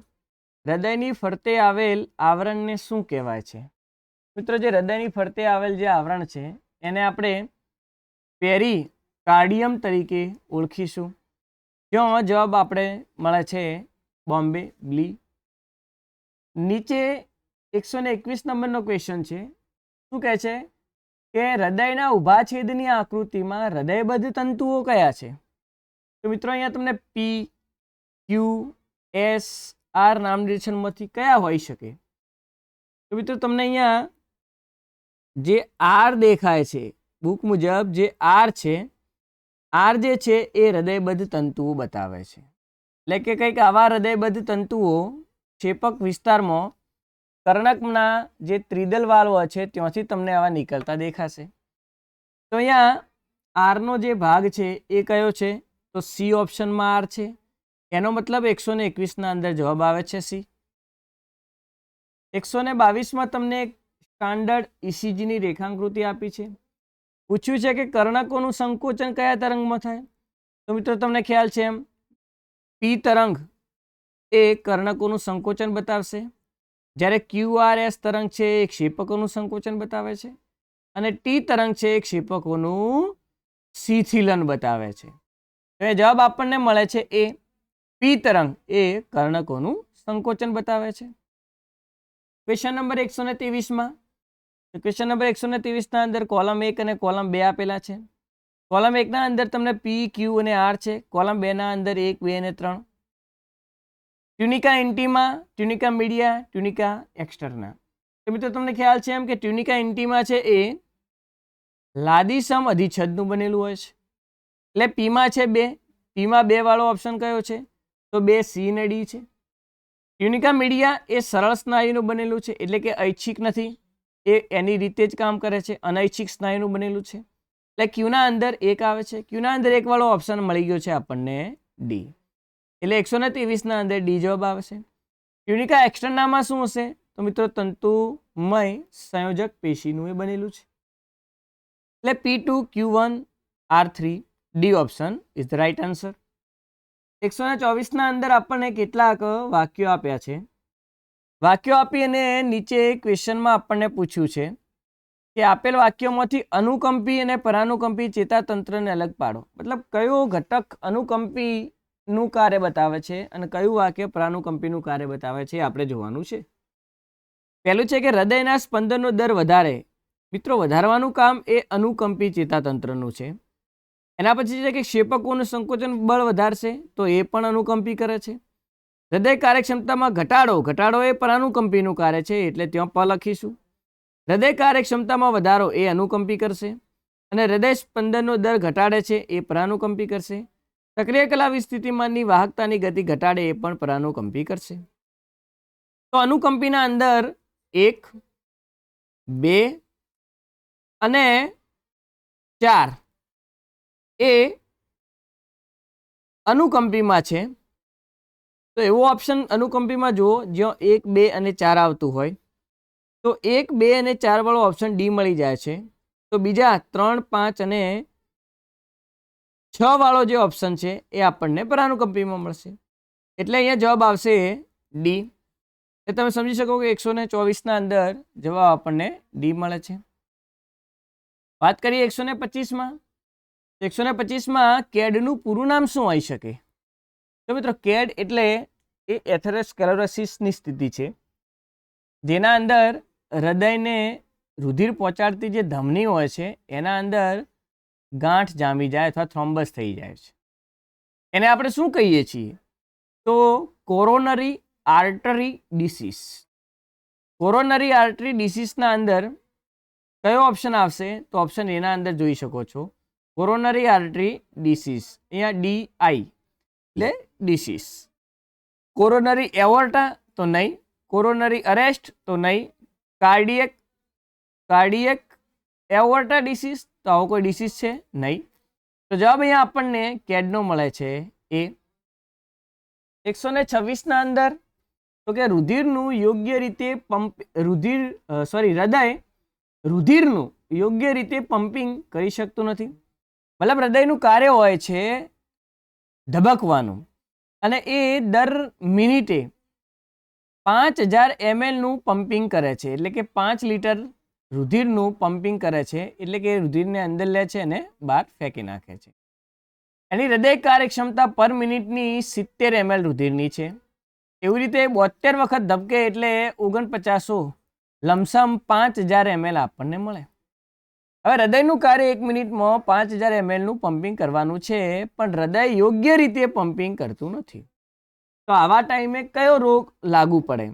હૃદયની ફરતે આવેલ આવરણને શું કહેવાય છે? મિત્રો, જે હૃદયની ફરતે આવેલ જે આવરણ છે એને આપણે પેરીકાર્ડિયમ તરીકે ઓળખીશું. જ્યાં જવાબ આપણે મળે છે બોમ્બે બી. નીચે 121 નંબરનો ક્વેશ્ચન છે. શું કહે છે કે હૃદયના ઊભા છેદની આકૃતિમાં હૃદયબદ્ધ તંતુઓ કયા છે? તો મિત્રો, અહીંયા તમને P, Q, S, R નામ નિરીક્ષણમાંથી કયા હોઈ શકે? તો મિત્રો, તમને અહીંયા જે R દેખાય છે બુક મુજબ જે R છે, R જે છે એ હૃદયબદ્ધ તંતુઓ બતાવે છે. એટલે કે કંઈક આવા હૃદયબદ્ધ તંતુઓ ક્ષેપક વિસ્તારમાં કર્ણકના જે ત્રિદલ વાલ્વ છે ત્યાંથી તમને આવા નીકળતા દેખાશે. તો અહીંયા R નો જે ભાગ છે એ કયો છે? તો સી ઓપ્શનમાં R છે. એનો મતલબ 121ના અંદર જવાબ આવે છે સી. 122માં તમને સ્ટાન્ડર્ડ ઇસીજીની રેખાકૃતિ આપી છે. પૂછ્યું છે કે કર્ણકોનું સંકોચન કયા તરંગમાં થાય? તો મિત્રો, તમને ખ્યાલ છે એમ પી તરંગ એ કર્ણકોનું સંકોચન બતાવશે, જ્યારે QRS તરંગ છે એ ક્ષેપકોનું સંકોચન બતાવે છે અને ટી તરંગ છે એ ક્ષેપકોનું શિથિલન બતાવે છે. તો એ જવાબ આપણને મળે છે એ. પી તરંગ એ કર્ણકોનું સંકોચન બતાવે છે. ક્વેશ્ચન નંબર 123માં તો ક્વેશ્ચન નંબર 123 અંદર કોલમ 1 અને કોલમ 2 આપેલા છે. કોલમ 1 ના અંદર તમને પી, ક્યુ અને આર છે. કોલમ 2 ના અંદર 1, 2 અને 3. Tunica intima, tunica media, tunica externa. તો મિત્રો તમને ખ્યાલ છે એમ કે ટ્યુનિકા ઇન્ટીમા છે એ લાદીસમ અધિચ્છદનું બનેલું હોય છે. એટલે પીમાં છે 2, પીમાં 2 વાળો ઓપ્શન કયો છે? તો 2 સી અને ડી છે. ટ્યુનિકા મીડિયા એ સરળ સ્નાયુનું બનેલું છે, એટલે કે ઐચ્છિક નથી, એ એની રીતે જ કામ કરે છે. અનૈચ્છિક સ્નાયુનું બનેલું છે, એટલે ક્યુના અંદર 1 આવે છે. ક્યુના અંદર 1 વાળો ઓપ્શન મળી ગયો છે આપણને ડી, એટલે 123 અંદર ડી જવાબ આવશે. ટ્યુનિકા એક્સટર્નામાં શું હશે? તો મિત્રો તંતુમય સંયોજક પેશીનું એ બનેલું છે, એટલે P2, Q1, R3, D option is the right answer. 124 અંદર આપણને કેટલાક વાક્યો આપ્યા છે. વાક્યો આપી અને નીચે ક્વેશ્ચનમાં આપણને પૂછ્યું છે કે આપેલ વાક્યોમાંથી અનુકંપી અને પરાનુકંપી ચેતાતંત્રને અલગ પાડો. મતલબ કયો ઘટક અનુકંપીનું કાર્ય બતાવે છે અને કયું વાક્ય પરાનુકંપીનું કાર્ય બતાવે છે આપણે જોવાનું છે. પહેલું છે કે હૃદયના સ્પંદનનો દર વધારે. મિત્રો વધારવાનું કામ એ અનુકંપી ચેતાતંત્રનું છે. એના પછી છે કે ક્ષેપકોનું સંકોચન બળ વધારશે, તો એ પણ અનુકંપી કરે છે. હૃદય કાર્યક્ષમતામાં ઘટાડો, ઘટાડો એ પરાનુકંપીનું કાર્ય છે, એટલે ત્યાં પ લખીશું. હૃદય કાર્યક્ષમતામાં વધારો એ અનુકંપી કરશે, અને હૃદય સ્પંદનનો દર ઘટાડે છે એ પરાનુકંપી કરશે. સક્રિય કલાવી સ્થિતિમાનની વાહકતાની ગતિ ઘટાડે એ પણ પરાનુકંપી કરશે. તો અનુકંપીના અંદર 1, 2 અને 4 એ અનુકંપીમાં છે. તો એવો ઓપ્શન અનુકંપીમાં જુઓ જ્યાં 1, 2 અને 4 આવતું હોય, તો 1, 2 અને 4 વાળો ઓપ્શન ડી મળી જાય છે. તો બીજા 3, 5 અને 6 વાળો જે ઓપ્શન છે એ આપણને પરાનુકંપીમાં મળશે, એટલે અહીંયા જવાબ આવશે ડી. એ તમે સમજી શકો કે 124 અંદર જવાબ આપણને ડી મળે છે. વાત કરીએ 125માં. 125માં કેડનું પૂરું નામ શું હોઈ શકે? તો મિત્રો કેડ એટલે એ એથેરોસ્ક્લેરોસિસની સ્થિતિ છે, જેના અંદર હૃદયને રુધિર પહોંચાડતી જે ધમની હોય છે એના અંદર ગાંઠ જામી જાય અથવા થ્રોમ્બસ થઈ જાય છે. એને આપણે શું કહીએ છીએ? તો coronary artery disease. Coronary artery ડિસીઝના અંદર કયો ઓપ્શન આવશે? તો ઓપ્શન એના અંદર જોઈ શકો છો, કોરોનરી આર્ટરી ડિસીઝ. અહીંયા DI એટલે ડિસીઝ. કોરોનરી એવોર્ટા તો નહીં, કોરોનરી અરેસ્ટ તો નહીં, કાર્ડિયક એવોર્ટા ડિસીઝ તો આવો કોઈ ડિસીઝ છે નહીં. તો જવાબ અહીંયા આપણને કેડનો મળે છે એ. 126ના અંદર તો કે રુધિરનું યોગ્ય રીતે હૃદય રુધિરનું યોગ્ય રીતે પમ્પિંગ કરી શકતું નથી. મતલબ હૃદયનું કાર્ય હોય છે ધબકવાનું, અને એ દર મિનિટે 5000 ml નું પમ્પિંગ કરે છે, એટલે કે 5 લીટર રુધિરનું પમ્પિંગ કરે છે, એટલે કે રુધિરને અંદર લે છે અને બહાર ફેંકી નાખે છે. એની હૃદય કાર્યક્ષમતા પર મિનિટની 70 ml રુધિરની છે. એવી રીતે 72 વખત ધબકે એટલે 49 લમસમ 5000 ml આપણને મળે. હવે હૃદયનું કાર્ય 1 મિનિટમાં 5000 ml નું પમ્પિંગ કરવાનું છે, પણ હૃદય યોગ્ય રીતે પમ્પિંગ કરતું નથી. તો આવા ટાઈમે કયો રોગ લાગુ પડે?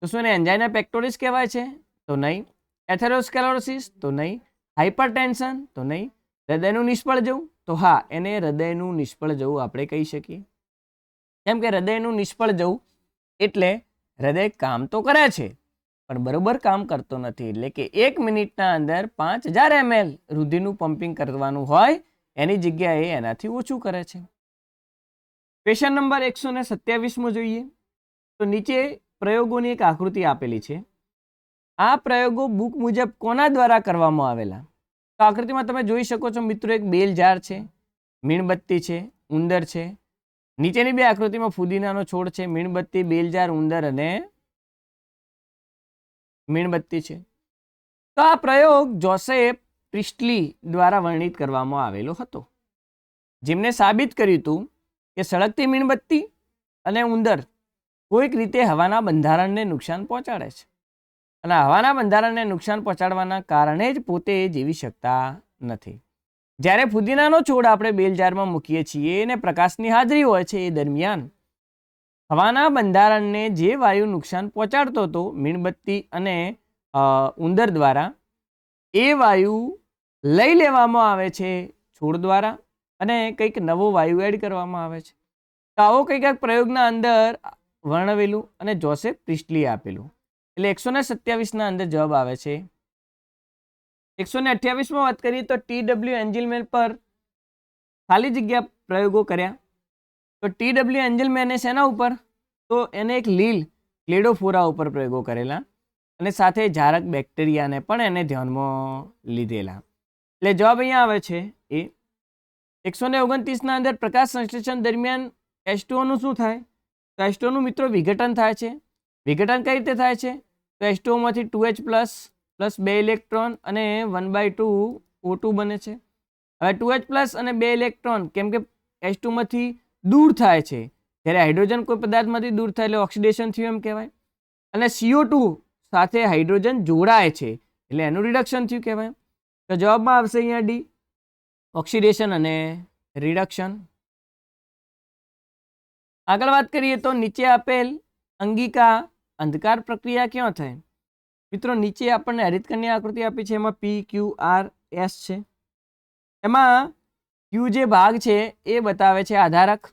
તો શું એને એન્જાઇના પેક્ટોરિસ કહેવાય છે? તો નહીં. એથેરોસ્ક્લેરોસિસ? તો નહીં. હાઇપરટેન્શન? તો નહીં. હૃદયનું નિષ્ફળ જવું? તો હા, એને હૃદયનું નિષ્ફળ જવું આપણે કહી શકીએ. કેમ કે હૃદયનું નિષ્ફળ જવું એટલે હૃદય કામ તો કરે છે પણ બરોબર કામ કરતો નથી, એટલે કે 1 મિનિટના અંદર 5000 ml રુધિરનું પમ્પિંગ કરવાનું હોય એની જગ્યાએ એનાથી ઓછું કરે છે. ક્વેશ્ચન નંબર 127 જોઈએ. તો નીચે પ્રયોગોની એક આકૃતિ આપેલી છે. આ પ્રયોગો બુક મુજબ કોના દ્વારા કરવામાં આવેલા? તો આકૃતિમાં તમે જોઈ શકો છો મિત્રો, એક બેલ ઝાડ છે, મીણબત્તી છે, ઉંદર છે. નીચેની બે આકૃતિમાં ફુદીનાનો છોડ છે, મીણબત્તી, બેલઝાડ, ઉંદર અને મીણબત્તી છે. તો આ પ્રયોગ જોસેફ પ્રિસ્ટલી દ્વારા વર્ણિત કરવામાં આવેલો હતો, જેમને સાબિત કર્યું હતું કે સળગતી મીણબત્તી અને ઉંદર કોઈક રીતે હવાના બંધારણને નુકસાન પહોંચાડે છે. અને હવાના બંધારણને નુકસાન પહોંચાડવાના કારણે જ પોતે જીવી શકતા નથી. જ્યારે ફુદીનાનો છોડ આપણે બેલ જારમાં મૂકીએ છીએ અને પ્રકાશની હાજરી હોય છે એ દરમિયાન હવાના બંધારણને જે વાયુ નુકસાન પહોંચાડતો હતો મીણબત્તી અને ઉંદર દ્વારા, એ વાયુ લઈ લેવામાં આવે છે છોડ દ્વારા અને કંઈક નવો વાયુ એડ કરવામાં આવે છે. તો આવો કંઈક પ્રયોગના અંદર વર્ણવેલું અને જોસેફ પ્રિસ્ટલીએ આપેલું. એટલે 127ના અંદર જવાબ આવે છે. 128માં વાત કરીએ તો TW એન્જલમેન પર ખાલી જગ્યા પ્રયોગો કર્યા. તો TW એન્જલમેને શેના ઉપર? તો એને એક લીલ ક્લેડોફોરા ઉપર પ્રયોગો કરેલા અને સાથે જારક બેક્ટેરિયાને પણ એને ધ્યાનમાં લીધેલા. એટલે જવાબ અહીંયા આવે છે એ. 129ના અંદર પ્રકાશ સંશ્લેષણ દરમિયાન H2O નું શું થાય? તો H2O મિત્રો વિઘટન થાય છે. વિઘટન કઈ રીતે થાય છે? તો H2O માંથી 2H પ્લસ 2 ઇલેક્ટ્રોન અને 1/2 O2 બને છે. હવે 2H અને 2 ઇલેક્ટ્રોન કેમ કે H2માંથી દૂર થાય છે, જ્યારે હાઇડ્રોજન કોઈ પદાર્થમાંથી દૂર થાય એટલે ઓક્સિડેશન થયું એમ કહેવાય. અને CO2 સાથે હાઇડ્રોજન જોડાય છે એટલે એનું રિડક્શન થયું કહેવાય. તો જવાબમાં આવશે અહીંયા ડી, ઓક્સિડેશન અને રિડક્શન. આગળ વાત કરીએ તો નીચે આપેલ અંગિકા અંધકાર પ્રક્રિયા ક્યાં થાય? મિત્રો નીચે આપણને હરિતકણની આકૃતિ આપી છે, એમાં PQRS છે. એમાં Q જે ભાગ છે એ બતાવે છે આધારક,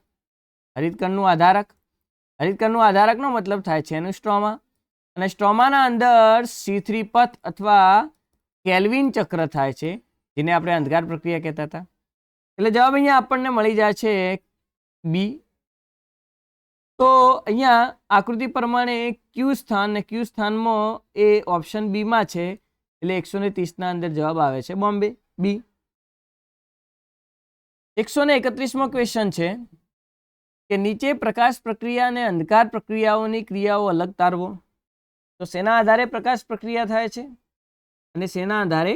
હરિતકણનું આધારક. હરિતકણનું આધારકનો મતલબ થાય છે એનું સ્ટ્રોમા, અને સ્ટ્રોમાના અંદર C3 પથ અથવા કેલ્વિન ચક્ર થાય છે, જેને આપણે અંધકાર પ્રક્રિયા કહેતા હતા. એટલે જવાબ અહીંયા આપણને મળી જાય છે બી. તો અહીંયા આકૃતિ પ્રમાણે Q સ્થાન ને Q સ્થાનમાં એ ઓપ્શન બીમાં છે, એટલે 130ના અંદર જવાબ આવે છે બોમ્બે, બી. 131મો ક્વેશ્ચન છે કે નીચે પ્રકાશ પ્રક્રિયા અને અંધકાર પ્રક્રિયાઓની ક્રિયાઓ અલગ તારવો. તો શેના આધારે પ્રકાશ પ્રક્રિયા થાય છે અને શેના આધારે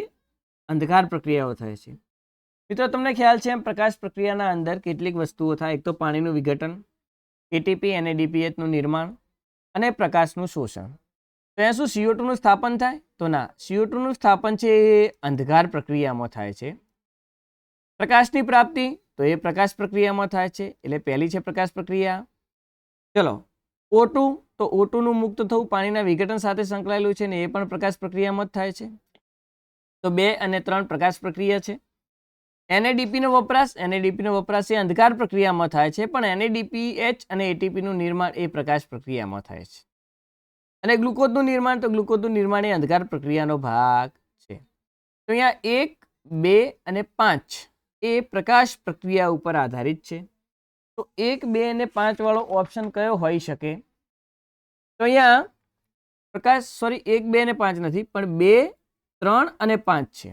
અંધકાર પ્રક્રિયાઓ થાય છે? મિત્રો તમને ખ્યાલ છે એમ પ્રકાશ પ્રક્રિયાના અંદર કેટલીક વસ્તુઓ થાય. એક તો પાણીનું વિઘટન, ATP NADPH નું નિર્માણ અને પ્રકાશનું શોષણ. તો અહીંયા શું CO2 નું સ્થાપન થાય? તો ના, CO2 નું સ્થાપન છે એ અંધકાર પ્રક્રિયામાં થાય છે. પ્રકાશની પ્રાપ્તિ તો એ પ્રકાશ પ્રક્રિયામાં થાય છે, એટલે પહેલી છે પ્રકાશ પ્રક્રિયા. ચલો O2, તો O2 નું મુક્ત થવું પાણીના વિઘટન સાથે સંકળાયેલું છે ને એ પણ પ્રકાશ પ્રક્રિયામાં જ થાય છે. તો 2 અને 3 પ્રકાશ પ્રક્રિયા છે. NADP નો વપરાશ એ અંધકાર પ્રક્રિયામાં થાય છે, પણ NADPH અને ATP નું નિર્માણ એ પ્રકાશ પ્રક્રિયામાં થાય છે. અને ગ્લુકોઝનું નિર્માણ, તો ગ્લુકોઝનું નિર્માણ એ અંધકાર પ્રક્રિયાનો ભાગ છે. તો અહીંયા 1, 2 અને 5 એ પ્રકાશ પ્રક્રિયા ઉપર આધારિત છે. તો 1, 2 અને 5 વાળો ઓપ્શન કયો હોઈ શકે? તો અહીંયા 1, 2 અને 5 નથી, પણ 2, 3 અને 5 છે.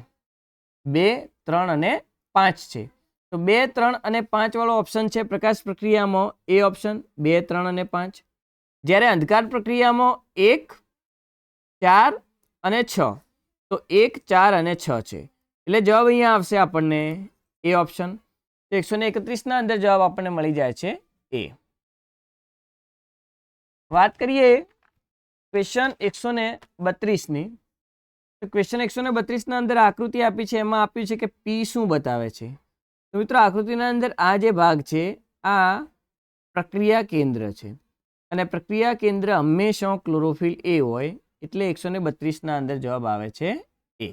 2, 3 અને 5 છે. તો 2, 3 અને 5 વાળો ઓપ્શન છે પ્રકાશ પ્રક્રિયામાં એ ઓપ્શન, 2, 3 અને 5. જ્યારે અંધકાર પ્રક્રિયામાં 1, 4 અને 6, તો 1, 4 અને 6 છે. એટલે જવાબ અહીંયા આવશે આપણને એ ઓપ્શન. તો 131ના અંદર જવાબ આપણને મળી જાય છે એ. વાત કરીએ ક્વેશ્ચન 132ની. તો ક્વેશ્ચન 132ના અંદર આકૃતિ આપી છે, એમાં આપ્યું છે કે P શું બતાવે છે? તો મિત્રો આકૃતિના અંદર આ જે ભાગ છે આ પ્રક્રિયા કેન્દ્ર છે, અને પ્રક્રિયા કેન્દ્ર હંમેશા ક્લોરોફિલ એ હોય, એટલે 132ના અંદર જવાબ આવે છે એ.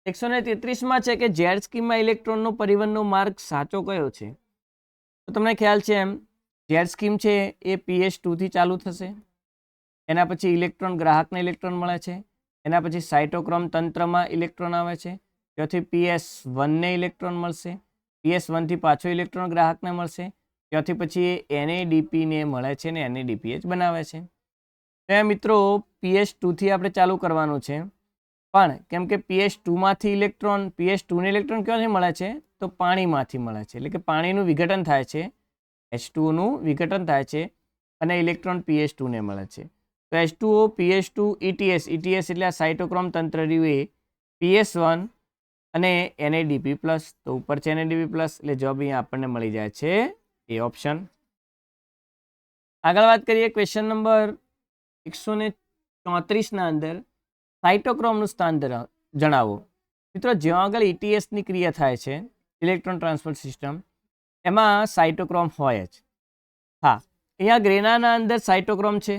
133માં છે કે ઝેડ સ્કીમમાં ઇલેક્ટ્રોનનો પરિવહનનો માર્ગ સાચો કયો છે? તો તમને ખ્યાલ છે એમ ઝેડ સ્કીમ છે એ PS2 થી ચાલુ થશે, એના પછી ઇલેક્ટ્રોન ગ્રાહકને ઇલેક્ટ્રોન મળે છે, એના પછી સાઇટોક્રોમ તંત્રમાં ઇલેક્ટ્રોન આવે છે, ત્યાંથી PS1 ને ઇલેક્ટ્રોન મળશે, PS1 થી પાછો ઇલેક્ટ્રોન ગ્રાહકને મળશે, ત્યાંથી પછી NADP ને મળે છે ને NADPH બનાવે છે. તો મિત્રો PS2 થી આપણે ચાલુ કરવાનું છે, પણ કેમ કે PS2માંથી ઇલેક્ટ્રોન, PS2 ને ઇલેક્ટ્રોન ક્યાંથી મળે છે? તો પાણીમાંથી મળે છે, એટલે કે પાણીનું વિઘટન થાય છે, H2O નું વિઘટન થાય છે અને ઇલેક્ટ્રોન PS2 ને મળે છે. તો H2O, PS2, ETS એટલે આ સાઇટોક્રોમ તંત્ર રહ્યું એ PS1 અને NADP+, તો ઉપર છે NADP+, એટલે જવાબ અહીંયા આપણને મળી જાય છે એ ઓપ્શન. આગળ વાત કરીએ ક્વેશ્ચન નંબર 134 34 અંદર સાઇટોક્રોમનું સ્થાન જણાવો. મિત્રો, જ્યાં આગળ ETSની ક્રિયા થાય છે, ઇલેક્ટ્રોન ટ્રાન્સફર સિસ્ટમ, એમાં સાઇટોક્રોમ હોય જ. હા, અહીંયા ગ્રેનાના અંદર સાઇટોક્રોમ છે,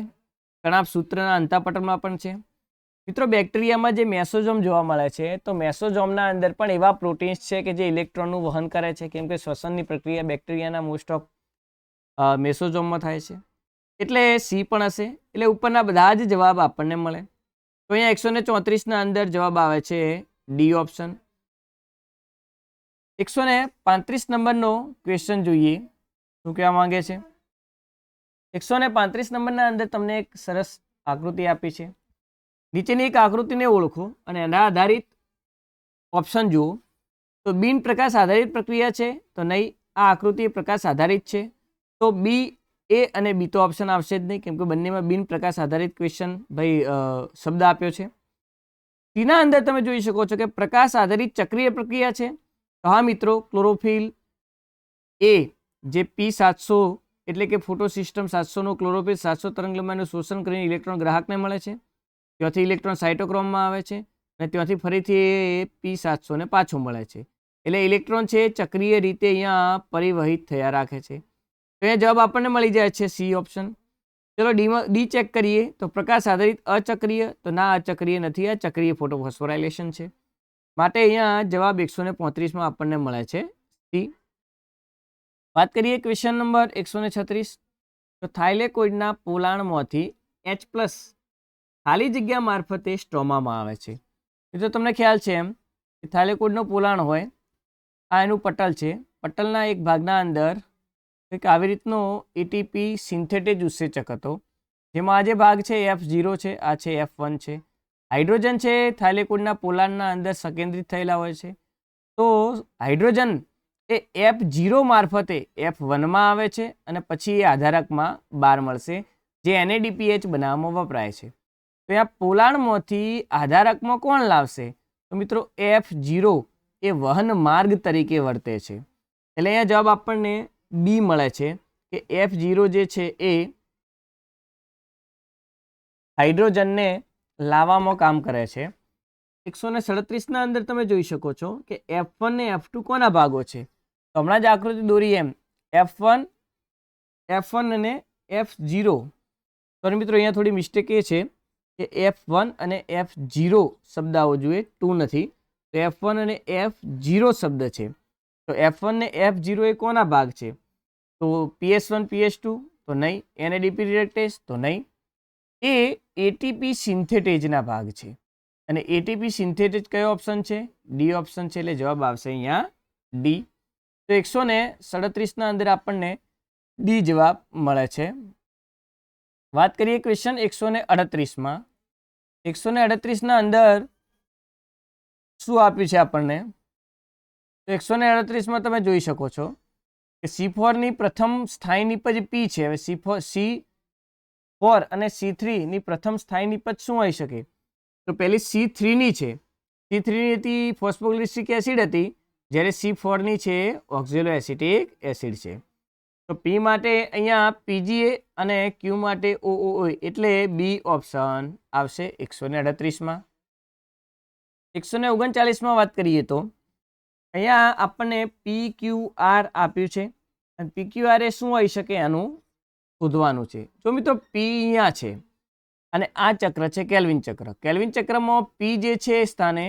કણાભ સૂત્રના અંતાપટલમાં પણ છે. મિત્રો, બેક્ટેરિયામાં જે મેસોઝોમ જોવા મળે છે, તો મેસોઝોમના અંદર પણ એવા પ્રોટીન્સ છે કે જે ઇલેક્ટ્રોનનું વહન કરે છે, કેમ કે શ્વસનની પ્રક્રિયા બેક્ટેરિયાના મોસ્ટ ઓફ મેસોઝોમમાં થાય છે. એટલે સી પણ હશે. એટલે ઉપરના બધા જ જવાબ આપણને મળે. તો અહીંયા 134ના અંદર જવાબ આવે છે ડી ઓપ્શન. 135 નંબરનો ક્વેશ્ચન જોઈએ શું કહેવા માંગે છે. 135 નંબરના અંદર તમને એક સરસ આકૃતિ આપી છે. નીચેની એક આકૃતિને ઓળખો અને એના આધારિત ઓપ્શન જુઓ. તો બિન પ્રકાશ આધારિત પ્રક્રિયા છે તો નહીં, આ આકૃતિ પ્રકાશ આધારિત છે તો બી, એ અને બી તો ઓપ્શન આવશે જ નહીં, કેમ કે બંનેમાં બિન પ્રકાશ આધારિત ક્વેશ્ચન શબ્દ આપ્યો છે. સીના અંદર તમે જોઈ શકો છો કે પ્રકાશ આધારિત ચક્રીય પ્રક્રિયા છે. તો હા મિત્રો, ક્લોરોફિલ એ જે P700 એટલે કે ફોટો સિસ્ટમ 700નો ક્લોરોફિલ 700 તરંગલંબાઈનું શોષણ કરીને ઇલેક્ટ્રોન ગ્રાહકને મળે છે, ત્યાંથી ઇલેક્ટ્રોન સાઇટોક્રોમમાં આવે છે અને ત્યાંથી ફરીથી એ P700 ને પાછો મળે છે. એટલે ઇલેક્ટ્રોન છે ચક્રીય રીતે અહીંયા પરિવહિત થયા રાખે છે. તો અહીંયા જવાબ આપણને મળી જાય છે સી ઓપ્શન. ચલો ડી ચેક કરીએ. તો પ્રકાશ આધારિત અચક્રીય, તો ના, અચક્રીય નથી, આ ચક્રીય ફોટોફોસ્ફોરાઇલેશન છે. માટે અહીંયા જવાબ 135માં આપણને મળે છે સી. વાત કરીએ ક્વેશ્ચન નંબર 136. તો થાઇલેકોઇડના પોલાણમાંથી H+ ખાલી જગ્યા મારફતે સ્ટ્રોમામાં આવે છે. એ તો તમને ખ્યાલ છે એમ કે થાઇલેકોઇડનો પોલાણ હોય, આ એનું પટલ છે. પટલના એક ભાગના અંદર કંઈક આવી રીતનો એટીપી સિન્થેટેજ ઉત્સેચક હતો, જેમાં આ જે ભાગ છે F0 છે, આ છે F1 છે. હાઇડ્રોજન છે થાઇલેકોઇડના પોલાણના અંદર સંકેન્દ્રિત થયેલા હોય છે. તો હાઇડ્રોજન એ F0 મારફતે F1માં આવે છે અને પછી એ આધારકમાં બહાર મળશે, જે NADPH બનાવવામાં વપરાય છે. તો આ પોલાણમાંથી આધારકમાં કોણ લાવશે? તો મિત્રો F0 એ વહન માર્ગ તરીકે વર્તે છે. એટલે અહીંયા જવાબ આપણને બી મળે છે કે F0 જે છે એ હાઇડ્રોજનને લાવવામાં કામ કરે છે. 137ના અંદર તમે જોઈ શકો છો કે F1 ને F2 કોના ભાગો છે? તો હમણાં જ આકૃતિ દોરી એમ F1 અને F0. તો મિત્રો અહીંયા થોડી મિસ્ટેક એ છે કે F1 અને F0 શબ્દ આવવો જોઈએ, 2 નથી. તો F1 અને F0 શબ્દ છે. તો F1 ને F0 એ કોના ભાગ છે? તો PS1 PS2 તો નહીં, NADP રિડક્ટેઝ તો નહીં, એ એટીપી સિન્થેટેજના ભાગ છે. અને એટીપી સિન્થેટેજ કયો ઓપ્શન છે? ડી ઓપ્શન છે. એટલે જવાબ આવશે અહીંયા ડી. તો 137ના અંદર આપણને ડી જવાબ મળે છે. વાત કરીએ ક્વેશ્ચન 138માં. 138ના અંદર શું આપ્યું છે આપણને? તો 138માં તમે જોઈ શકો છો કે C4ની પ્રથમ સ્થાયી નિપજ P છે. હવે C4 અને C3ની પ્રથમ સ્થાયી નિપજ શું હોઈ શકે? તો પહેલી C3ની છે. C3ની હતી ફોસ્ફોગ્લિસરિક એસિડ હતી, જ્યારે C4ની છે ઓક્ઝેલો એસિટિક એસિડ છે. તો P માટે અહીંયા PGA અને Q માટે OOA, એટલે બી ઓપ્શન આવશે 138માં. 139માં વાત કરીએ તો અહીંયા આપણને PQR આપ્યું છે અને PQR એ શું હોઈ શકે એનું શોધવાનું છે. જો મિત્રો P અહીંયા છે અને આ ચક્ર છે કેલ્વિન ચક્ર. કેલ્વિન ચક્રમાં P જે છે સ્થાને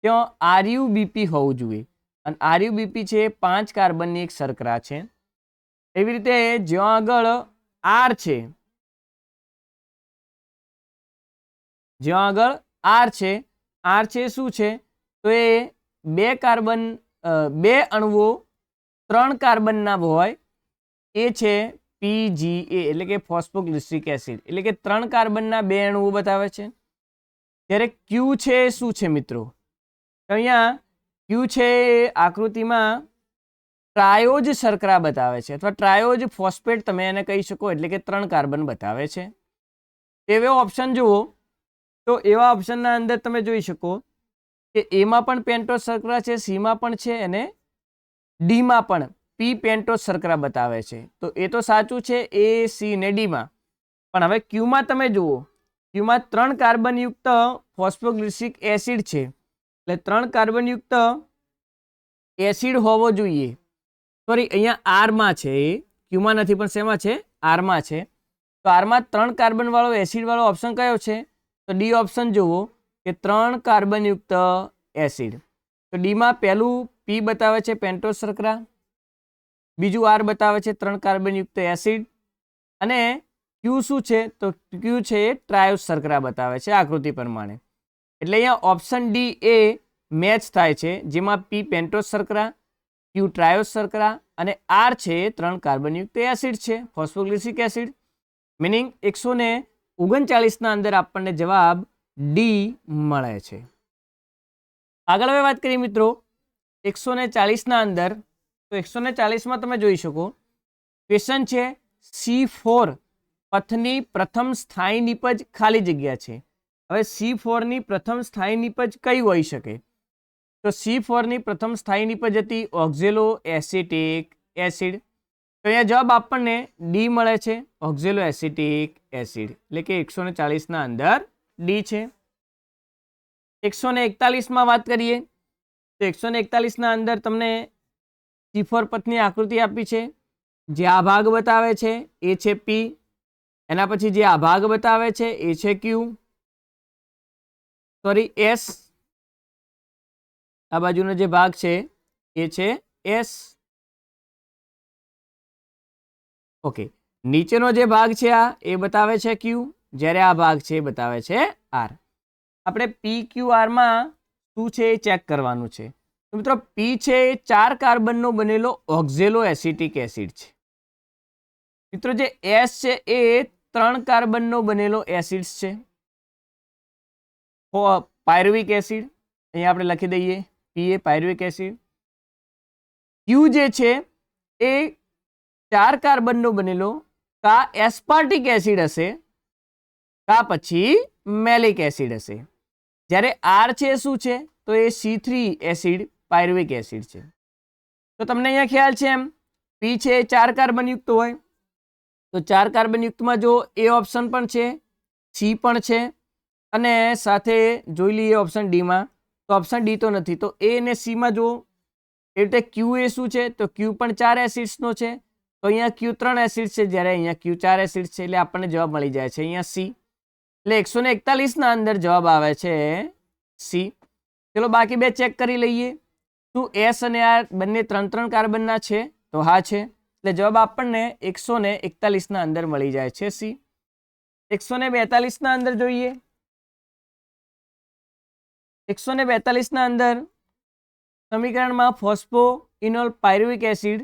ત્યાં RuBp હોવું જોઈએ અને RuBp છે 5 કાર્બનની એક શર્કરા છે. એવી રીતે જ્યાં આગળ R છે, જ્યાં આગળ R છે શું છે? તો એ 2 કાર્બન 2 અણુઓ 3 કાર્બનના હોય, એ છે PGA એટલે કે ફોસ્ફોગ્લિસરિક એસિડ, એટલે કે 3 કાર્બનના 2 અણુઓ બતાવે છે. જ્યારે Q છે શું છે મિત્રો? તો અહીંયા Q છે આકૃતિમાં ટ્રાયોજ શર્કરા બતાવે છે, અથવા ટ્રાયોજ ફોસ્ફેટ તમે એને કહી શકો, એટલે કે 3 કાર્બન બતાવે છે. એવો ઓપ્શન જુઓ તો એવા ઓપ્શનના અંદર તમે જોઈ શકો કે એમાં પણ પેન્ટોઝ શર્કરા છે, સીમાં પણ છે અને ડીમાં પણ P પેન્ટોઝ શર્કરા બતાવે છે. તો એ તો સાચું છે A, C ને ડીમાં. પણ હવે ક્યુમાં તમે જુઓ ક્યુમાં 3 કાર્બનયુક્ત ફોસ્ફોગ્લિસરિક એસિડ છે, એટલે 3 કાર્બનયુક્ત એસિડ હોવો જોઈએ. સોરી, અહીંયા આરમાં છે, ક્યુમાં નથી પણ શેમાં છે? આરમાં છે. તો આરમાં 3 કાર્બન વાળો એસિડ વાળો ઓપ્શન કયો છે? તો ડી ઓપ્શન જુઓ કે 3 કાર્બનયુક્ત એસિડ. તો ડીમાં પહેલું પી બતાવે છે પેન્ટોસ શર્કરા, બીજું આર બતાવે છે 3 કાર્બનયુક્ત એસિડ, અને ક્યુ શું છે? તો ક્યુ છે એ ટ્રાયોસ શર્કરા બતાવે છે આકૃતિ પ્રમાણે. એટલે અહીંયા ઓપ્શન ડી એ મેચ થાય છે, જેમાં પી પેન્ટોસ શર્કરા, ક્યુ ટ્રાયોસ શર્કરા અને આર છે 3 કાર્બનયુક્ત એસિડ છે, ફોસ્ફોગ્લિસરિક એસિડ. મિનિંગ 139 ના અંદર આપણને જવાબ ડી મળે છે. આગળ હવે વાત કરીએ મિત્રો 140 ના અંદર. તો 140 તમે જોઈ શકો ક્વેશ્ચન છે C4 પથની પ્રથમ સ્થાયી નિપજ ખાલી જગ્યા છે. હવે C4 ની પ્રથમ સ્થાયી નિપજ કઈ હોઈ શકે? તો C4 ની પ્રથમ સ્થાયી નિપજ હતી ઓક્ઝેલો એસિટિક એસિડ. તો અહીંયા જવાબ આપણને ડી મળે છે, ઓક્ઝેલો એસિટિક એસિડ, એટલે કે 140 ના અંદર ડી છે. 141 માં વાત કરીએ તો 141 ના અંદર તમને C4 પથની આકૃતિ આપી છે. જે આ ભાગ બતાવે છે એ છે પી, એના પછી જે આ ભાગ બતાવે છે એ છે ક્યુ, સોરી એસ, આ બાજુનો જે ભાગ છે એ છે એસ. ઓકે, નીચેનો જે ભાગ છે આ એ બતાવે છે ક્યુ, જ્યારે આ ભાગ છે એ બતાવે છે આર. આપણે પી ક્યુ આરમાં શું છે એ ચેક કરવાનું છે. તો મિત્રો પી છે એ 4 કાર્બનનો બનેલો ઓક્ઝેલો એસિટિક એસિડ છે. મિત્રો જે એસ છે એ 3 કાર્બનનો બનેલો એસિડ છે, પાયરુવિક એસિડ. અહીંયા આપણે લખી દઈએ પી એ પાયરુવિક એસિડ. ક્યુ જે છે એ 4 કાર્બનનો બનેલો કા એસ્પાર્ટિક એસિડ હશે કા પછી મેલિક એસિડ હશે. જ્યારે આર છે શું છે? તો એ C3 એસિડ પાયરુવિક એસિડ છે. તો તમને અહીંયા ખ્યાલ છે એમ પી છે 4 કાર્બનયુક્ત હોય, તો 4 કાર્બનયુક્તમાં જો એ ઓપ્શન પણ છે, સી પણ છે, અને સાથે જોઈ લઈએ ઓપ્શન ડીમાં, તો ઓપ્શન ડી તો નથી. તો એ અને સીમાં જો એ રીતે ક્યુ એ શું છે? તો ક્યુ પણ 4 એસિડ્સનો છે. તો અહીંયા ક્યુ 3 એસિડ છે, જ્યારે અહીંયા ક્યુ 4 એસિડ છે, એટલે આપણને જવાબ મળી જાય છે અહીંયા સી. એટલે 141 ના અંદર જવાબ આવે છે સી. ચલો બાકી બે ચેક કરી લઈએ. શું એસ અને આર બંને 3 કાર્બનના છે? તો હા છે, એટલે જવાબ આપણને 141 ના અંદર મળી જાય છે સી. 142 ના અંદર જોઈએ. 142 ના અંદર સમીકરણમાં ફોસ્ફોઇનોલ pyruvic acid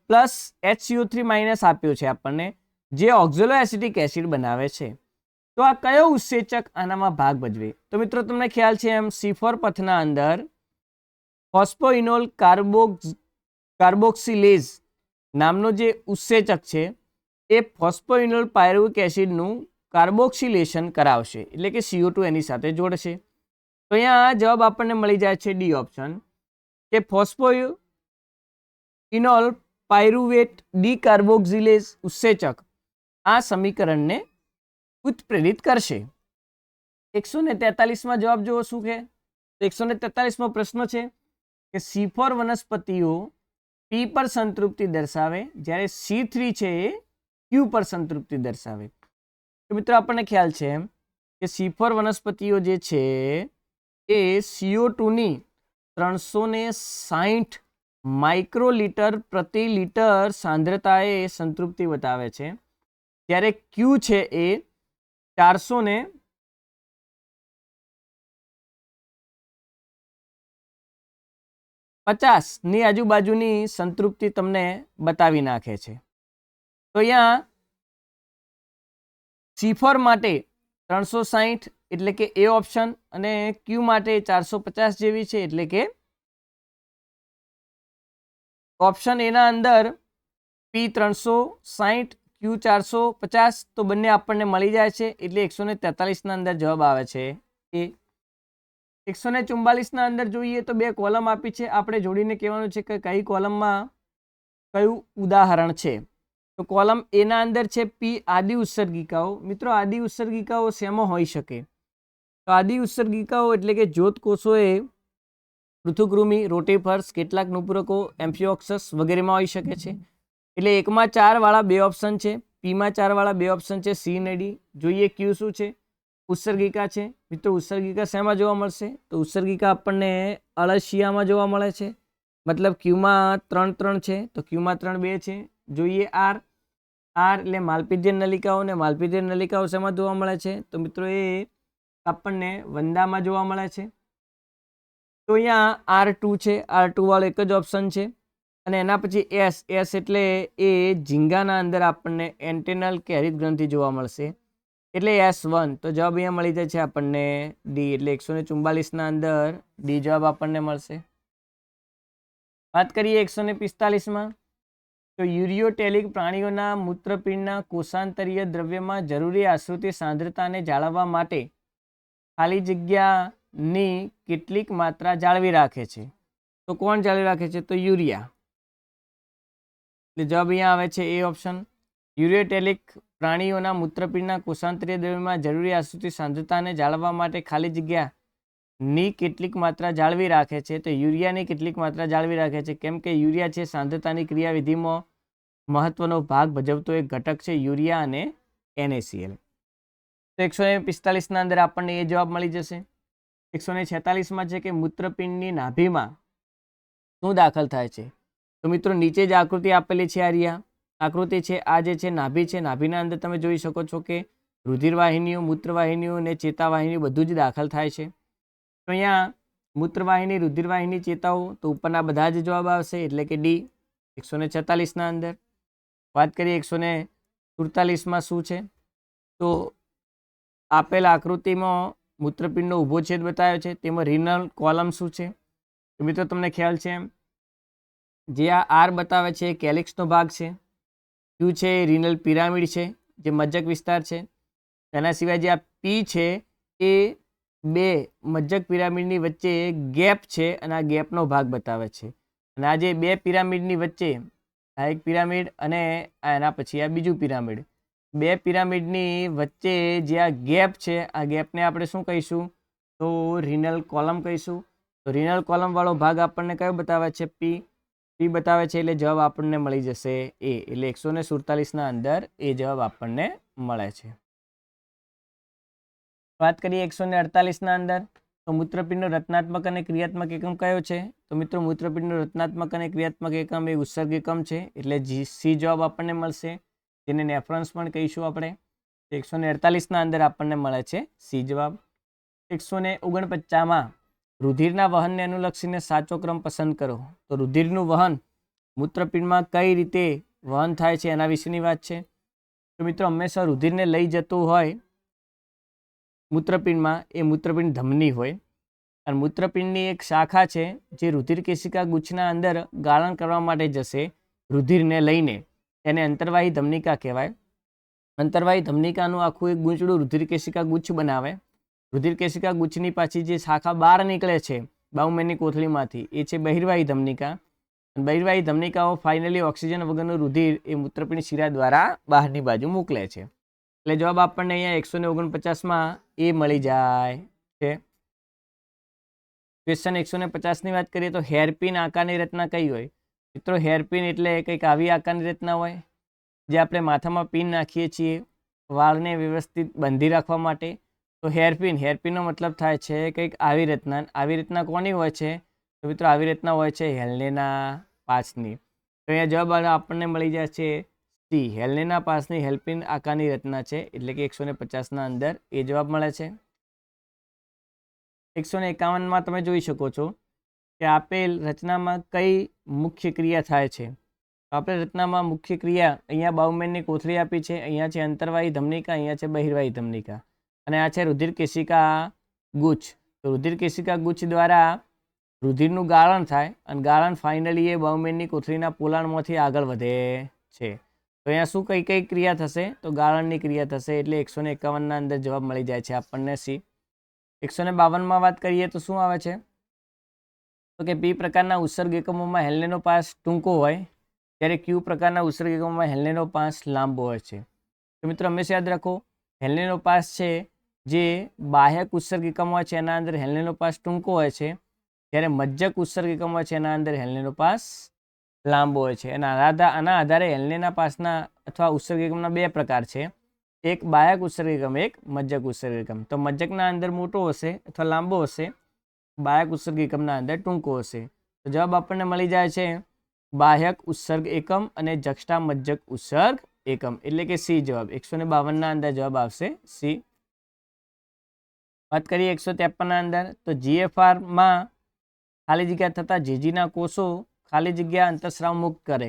plus HCO3 minus આપ્યો છે આપણને, જે ઓક્ઝેલો એસિટિક એસિડ બનાવે છે. તો આ કયો ઉત્સેચક આનામાં ભાગ ભજવે? તો મિત્રો તમને ખ્યાલ છે એમ C4 પથના અંદર ફોસ્ફોઇનોલ કાર્બોક્સિલેઝ નામનો જે ઉત્સેચક છે એ ફોસ્ફોઇનોલ પાયરુવિક એસિડનું કાર્બોક્સિલેશન કરાવશે, એટલે કે CO2 એની સાથે જોડશે. તો અહીંયા જવાબ આપણને મળી જાય છે ડી ઓપ્શન, કે ફોસ્ફોઇનોલ પાયરુવેટ ડીકાર્બોક્સિલેઝ ઉત્સેચક આ સમીકરણને ઉત્પ્રેરિત કરશે. 143 માં જવાબ જુઓ શું છે? 143 માં પ્રશ્ન છે કે C4 વનસ્પતિઓ પી પર સંતૃપ્તિ દર્શાવે, જ્યારે C3 છે એ ક્યુ પર સંતૃપ્તિ દર્શાવે. તો મિત્રો આપણને ખ્યાલ છે કે C4 વનસ્પતિઓ જે છે એ CO2 ની 360 માઇક્રોલીટર પ્રતિ લીટર સાંદ્રતાએ સંતૃપ્તિ બતાવે છે, જ્યારે ક્યુ છે એ 450 ની આજુબાજુની સંતૃપ્તિ તમને બતાવી નાખે છે. તો અહીંયા C4 માટે 360 એટલે કે એ ઓપ્શન, અને ક્યુ માટે 450 જેવી છે, એટલે કે ઓપ્શન એના અંદર પી 360 ક્યુ 450, તો બંને આપણને મળી જાય છે, એટલે 143 ના અંદર જવાબ આવે છે એ. 144 ના અંદર જોઈએ તો બે કોલમ આપી છે, આપણે જોડીને કહેવાનું છે કે કઈ કોલમમાં કયું ઉદાહરણ છે. તો કોલમ એના અંદર છે પી આદિ ઉત્સર્ગિકાઓ. મિત્રો આદિ ઉત્સર્ગિકાઓ શેમાં હોઈ શકે? તો આદિ ઉત્સર્ગિકાઓ એટલે કે જ્યોત કોષોએ પૃથુકૃમિ, રોટેફર્સ, કેટલાક નુપુરકો, એમ્ફિઓક્સસ વગેરેમાં હોઈ શકે છે. એટલે 1 માં 4 વાળા 2 ઓપ્શન છે, પી માં 4 વાળા 2 ઓપ્શન છે, સી ને ડી. જોઈએ ક્યુ શું છે? ઉત્સર્ગિકા છે. મિત્રો ઉત્સર્ગિકા શેમાં જોવા મળશે? તો ઉત્સર્ગિકા આપણને અળસિયામાં જોવા મળે છે. મતલબ ક્યુમાં 3 3 છે, તો ક્યુમાં 3 2 છે. જોઈએ આર એટલે માલપીજ્ય નલિકાઓ, ને માલપીજ્ય નલિકાઓ શેમાં જોવા મળે છે? તો મિત્રો એ આપણને વંદામાં જોવા મળે છે. તો અહીંયા R2 છે, R2 વાળો એક જ ઓપ્શન છે. અને એના પછી એસ એટલે એ ઝીંગાના અંદર આપણને એન્ટેનલ કે હરિત ગ્રંથિ જોવા મળશે, એટલે S1. તો જવાબ અહીંયા મળી જાય છે આપણને ડી, એટલે 144 અંદર ડી જવાબ આપણને મળશે. વાત કરીએ 145માં, તો યુરિયોટેલિક પ્રાણીઓના મૂત્રપિંડના કોષાંતરીય દ્રવ્યમાં જરૂરી આશ્રિત સાંદ્રતાને જાળવવા માટે ખાલી જગ્યાની કેટલીક માત્રા જાળવી રાખે છે. તો કોણ જાળવી રાખે છે? તો યુરિયા. એટલે જવાબ અહીંયા આવે છે એ ઓપ્શન. યુરિયોટેલિક પ્રાણીઓના મૂત્રપિંડના કોષાંતરીય દ્રવ્યમાં જરૂરી આશ્રિત સાંદ્રતાને જાળવવા માટે ખાલી જગ્યાની કેટલીક માત્રા જાળવી રાખે છે. તો યુરિયાની કેટલીક માત્રા જાળવી રાખે છે, કેમ કે યુરિયા છે સાંદ્રતાની ક્રિયાવિધિમાં મહત્વનો ભાગ ભજવતો એક ઘટક છે, યુરિયા અને NaCl. તો 145ના અંદર આપણને એ જવાબ મળી જશે. 146માં છે કે મૂત્રપિંડની નાભીમાં શું દાખલ થાય છે? તો મિત્રો નીચે જ આકૃતિ આપેલી છે, આકૃતિ છે, આ જે છે નાભી છે. નાભીના અંદર તમે જોઈ શકો છો કે રુધિરવાહિનીઓ, મૂત્રવાહિનીઓ અને ચેતાવાહિનીઓ બધું જ દાખલ થાય છે. તો અહીંયા મૂત્રવાહિની, રુધિરવાહિની, ચેતાઓ, તો ઉપરના બધા જ જવાબ આવશે, એટલે કે ડી 146ના અંદર. વાત કરીએ 147માં શું છે? તો આપેલ આકૃતિમાં મૂત્રપિંડનો ઊભો છેદ બતાવ્યો છે, તેમાં રિનલ કોલમ શું છે? તો મિત્રો તમને ખ્યાલ છે જે આ આર બતાવે છે એ કેલિક્સનો ભાગ છે, ક્યુ છે એ રિનલ પિરામિડ છે જે મજ્જક વિસ્તાર છે. એના સિવાય જે આ પી છે એ બે મજ્જક પિરામિડની વચ્ચે ગેપ છે અને આ ગેપનો ભાગ બતાવે છે. અને આ જે બે પિરામિડની વચ્ચે આ એક પિરામિડ અને એના પછી આ બીજું પિરામિડ, બે પિરામિડની વચ્ચે જે આ ગેપ છે, આ ગેપને આપણે શું કહીશું? તો રિનલ કોલમ કહીશું. તો રિનલ કોલમ વાળો ભાગ આપણને કયો બતાવે છે? પી બતાવે છે, એટલે જવાબ આપણને મળી જશે એ, એટલે 147ના અંદર એ જવાબ આપણને મળે છે. વાત કરીએ 148ના અંદર, તો મૂત્રપિંડનો રચનાત્મક અને ક્રિયાત્મક એકમ કયો છે? તો મિત્રો મૂત્રપિંડનો રચનાત્મક અને ક્રિયાત્મક એકમ એ ઉત્સર્ગ એકમ છે, એટલે સી જવાબ આપણને મળશે, જેને નેફ્રોન્સ પણ કહીશું આપણે. 148ના અંદર આપણને મળે છે સી જવાબ. 149માં રુધિરના વહનને અનુલક્ષીને સાચો ક્રમ પસંદ કરો. તો રુધિરનું વહન મૂત્રપિંડમાં કઈ રીતે વહન થાય છે એના વિશેની વાત છે. તો મિત્રો હંમેશા રુધિરને લઈ જતું હોય મૂત્રપિંડમાં એ મૂત્રપિંડ ધમની હોય, અને મૂત્રપિંડની એક શાખા છે જે રુધિર કેશિકા ગુચ્છના અંદર ગાળણ કરવા માટે જશે રુધિરને લઈને, એને અંતર્વાહી ધમનિકા કહેવાય. અંતર્વાહી ધમનિકાનું આખું એક ગૂંચડું રુધિર કેશિકા ગુચ્છ બનાવે. રુધિર કેશિકા ગુચ્છની પાછી જે શાખા બહાર નીકળે છે બાઉમેનની કોથળીમાંથી, એ છે બહિર્વાહી ધમનિકા. બહિર્વાહી ધમનિકાઓ ફાઇનલી ઓક્સિજન વગરનું રુધિર એ મૂત્રપિંડ શિરા દ્વારા બહારની બાજુ મોકલે છે. એટલે જવાબ આપણને અહીંયા 149માં એ મળી જાય છે. ક્વેશ્ચન 150ની વાત કરીએ તો હેરપિન આકારની રચના કઈ હોય? મિત્રો હેરપિન એટલે કંઈક આવી આકારની રચના હોય જે આપણે માથામાં પિન નાખીએ છીએ વાળને વ્યવસ્થિત બાંધી રાખવા માટે. તો હેરપિનનો મતલબ થાય છે કંઈક આવી રચના. આવી રચના કોની હોય છે? તો મિત્રો આવી રચના હોય છે હેલ્નેના પાસની. તો અહીંયા જવાબ આપણને મળી જાય છે સી, હેલ્નેના પાસની હેરપિન આકારની રચના છે, એટલે કે 150ના અંદર એ જવાબ મળે છે. 151માં તમે જોઈ શકો છો કે આપેલ રચનામાં કઈ મુખ્ય ક્રિયા થાય છે. આપેલ રચનામાં મુખ્ય ક્રિયા અહીંયા બાઉમેનની કોથળી આપી છે, અહીંયા છે અંતર્વાહી ધમનિકા, અહીંયા છે બહિર્વાહી ધમનિકા, અને આ છે રુધિર કેશિકા ગુચ્છ. તો રુધિર કેશિકા ગુચ્છ દ્વારા રુધિરનું ગાળણ થાય અને ગાળણ ફાઇનલી એ બાઉમેનની કોથળીના પોલાણમાંથી આગળ વધે છે. તો અહીંયા શું કઈ ક્રિયા થશે? તો ગાળણની ક્રિયા થશે, એટલે 151ના અંદર જવાબ મળી જાય છે આપણને સી. 152માં વાત કરીએ તો શું આવે છે? તો કે પી પ્રકારના ઉત્સર્ગ એકમોમાં હેલ્નેનો પાસ ટૂંકો હોય જ્યારે ક્યુ પ્રકારના ઉત્સર્ગ એકમોમાં હેલેનનો પાસ લાંબો હોય છે. તો મિત્રો હંમેશા યાદ રાખો, હેલેનનો પાસ છે જે બાહ્યક ઉત્સર્ગ એકમ હોય છે એના અંદર હેલેનનો પાસ ટૂંકો હોય છે, જ્યારે મજ્જક ઉત્સર્ગ એકમ હોય છે એના અંદર હેલેનનો પાસ લાંબો હોય છે. આના આધારે હેલેનના પાસના અથવા ઉત્સર્ગ એકમના બે પ્રકાર છે, એક બાહ્યક ઉત્સર્ગ એકમ, એક મજ્જક ઉત્સર્ગ એકમ. તો મજ્જકના અંદર મોટો હશે અથવા લાંબો હશે, બાહ્યક ઉત્સર્ગ એકમના અંદર ટૂંકો હશે. તો જવાબ આપણને મળી જાય છે બાહ્યક ઉત્સર્ગ એકમ અને જક્ષટા મજ્જક ઉત્સર્ગ એકમ, એટલે કે સી જવાબ. 152 ના અંદર જવાબ આવશે સી. વાત કરીએ 153 ના અંદર, તો GFR માં ખાલી જગ્યા થતા જીજીના કોષો ખાલી જગ્યા અંતઃસ્રાવ મુક્ત કરે.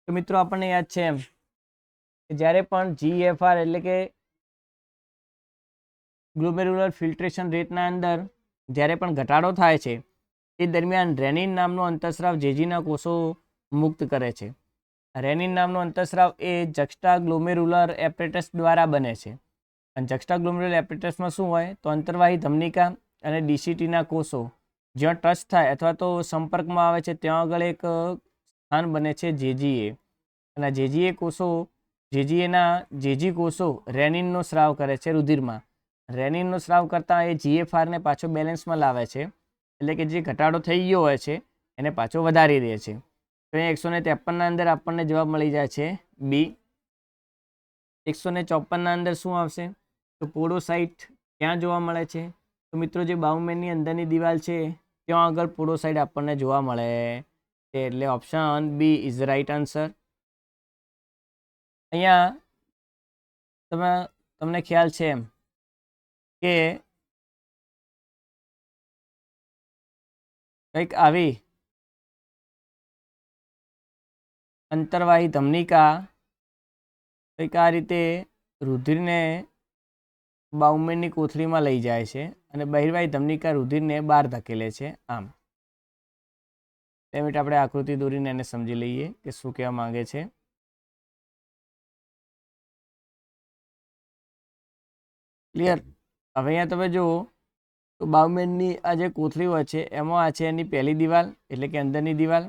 તો મિત્રો આપણને યાદ છે એમ કે જ્યારે પણ GFR એટલે કે ગ્લોમેરુલર ફિલ્ટ્રેશન રેટના અંદર જ્યારે પણ ઘટાડો થાય છે એ દરમિયાન રેનિન નામનો અંતઃસ્રાવ જેજીના કોષો મુક્ત કરે છે. રેનિન નામનો અંતઃસ્રાવ એ જક્સ્ટા ગ્લોમેરુલર એપરેટસ દ્વારા બને છે. અને જક્સ્ટા ગ્લોમેરુલર એપરેટસમાં શું હોય, તો અંતર્વાહી ધમનિકા અને ડીસીટીના કોષો જ્યાં ટચ થાય અથવા તો સંપર્કમાં આવે છે ત્યાં આગળ એક સ્થાન બને છે જેજીએ. અને જેજીએ કોષો, જેજી કોષો રેનિનનો સ્રાવ કરે છે રુધિરમાં. રેનિનનો સ્રાવ કરતાં એ GFRને પાછો બેલેન્સમાં લાવે છે, એટલે કે જે ઘટાડો થઈ ગયો હોય છે એને પાછો વધારી દે છે. તો અહીંયા 153 ના અંદર આપણને જવાબ મળી જાય છે બી. 154 ના અંદર શું આવશે, તો પોડોસાઇટ ક્યાં જોવા મળે છે, તો મિત્રો જે બાઉમેનની અંદરની દિવાલ છે ત્યાં આગળ પોડોસાઇટ આપણને જોવા મળે છે, એટલે option B is right answer. અહીંયા તમને ખ્યાલ છે એમ કે કંઈક આવી અંતર્વાહી ધમનિકા કંઈક આ રીતે રુધિરને બાઉમેનની કોથળીમાં લઈ જાય છે અને બહિર્વાહી ધમનિકા રુધિરને બહાર ધકેલે છે. આમ 2 મિનિટ આપણે આકૃતિ દોરીને એને સમજી લઈએ કે શું કહેવા માંગે છે. ક્લિયર? હવે અહીંયા તમે જુઓ તો બાઉમેનની આ જે કોથળી હોય છે એમાં આ છે એની પહેલી દિવાલ એટલે કે અંદરની દિવાલ,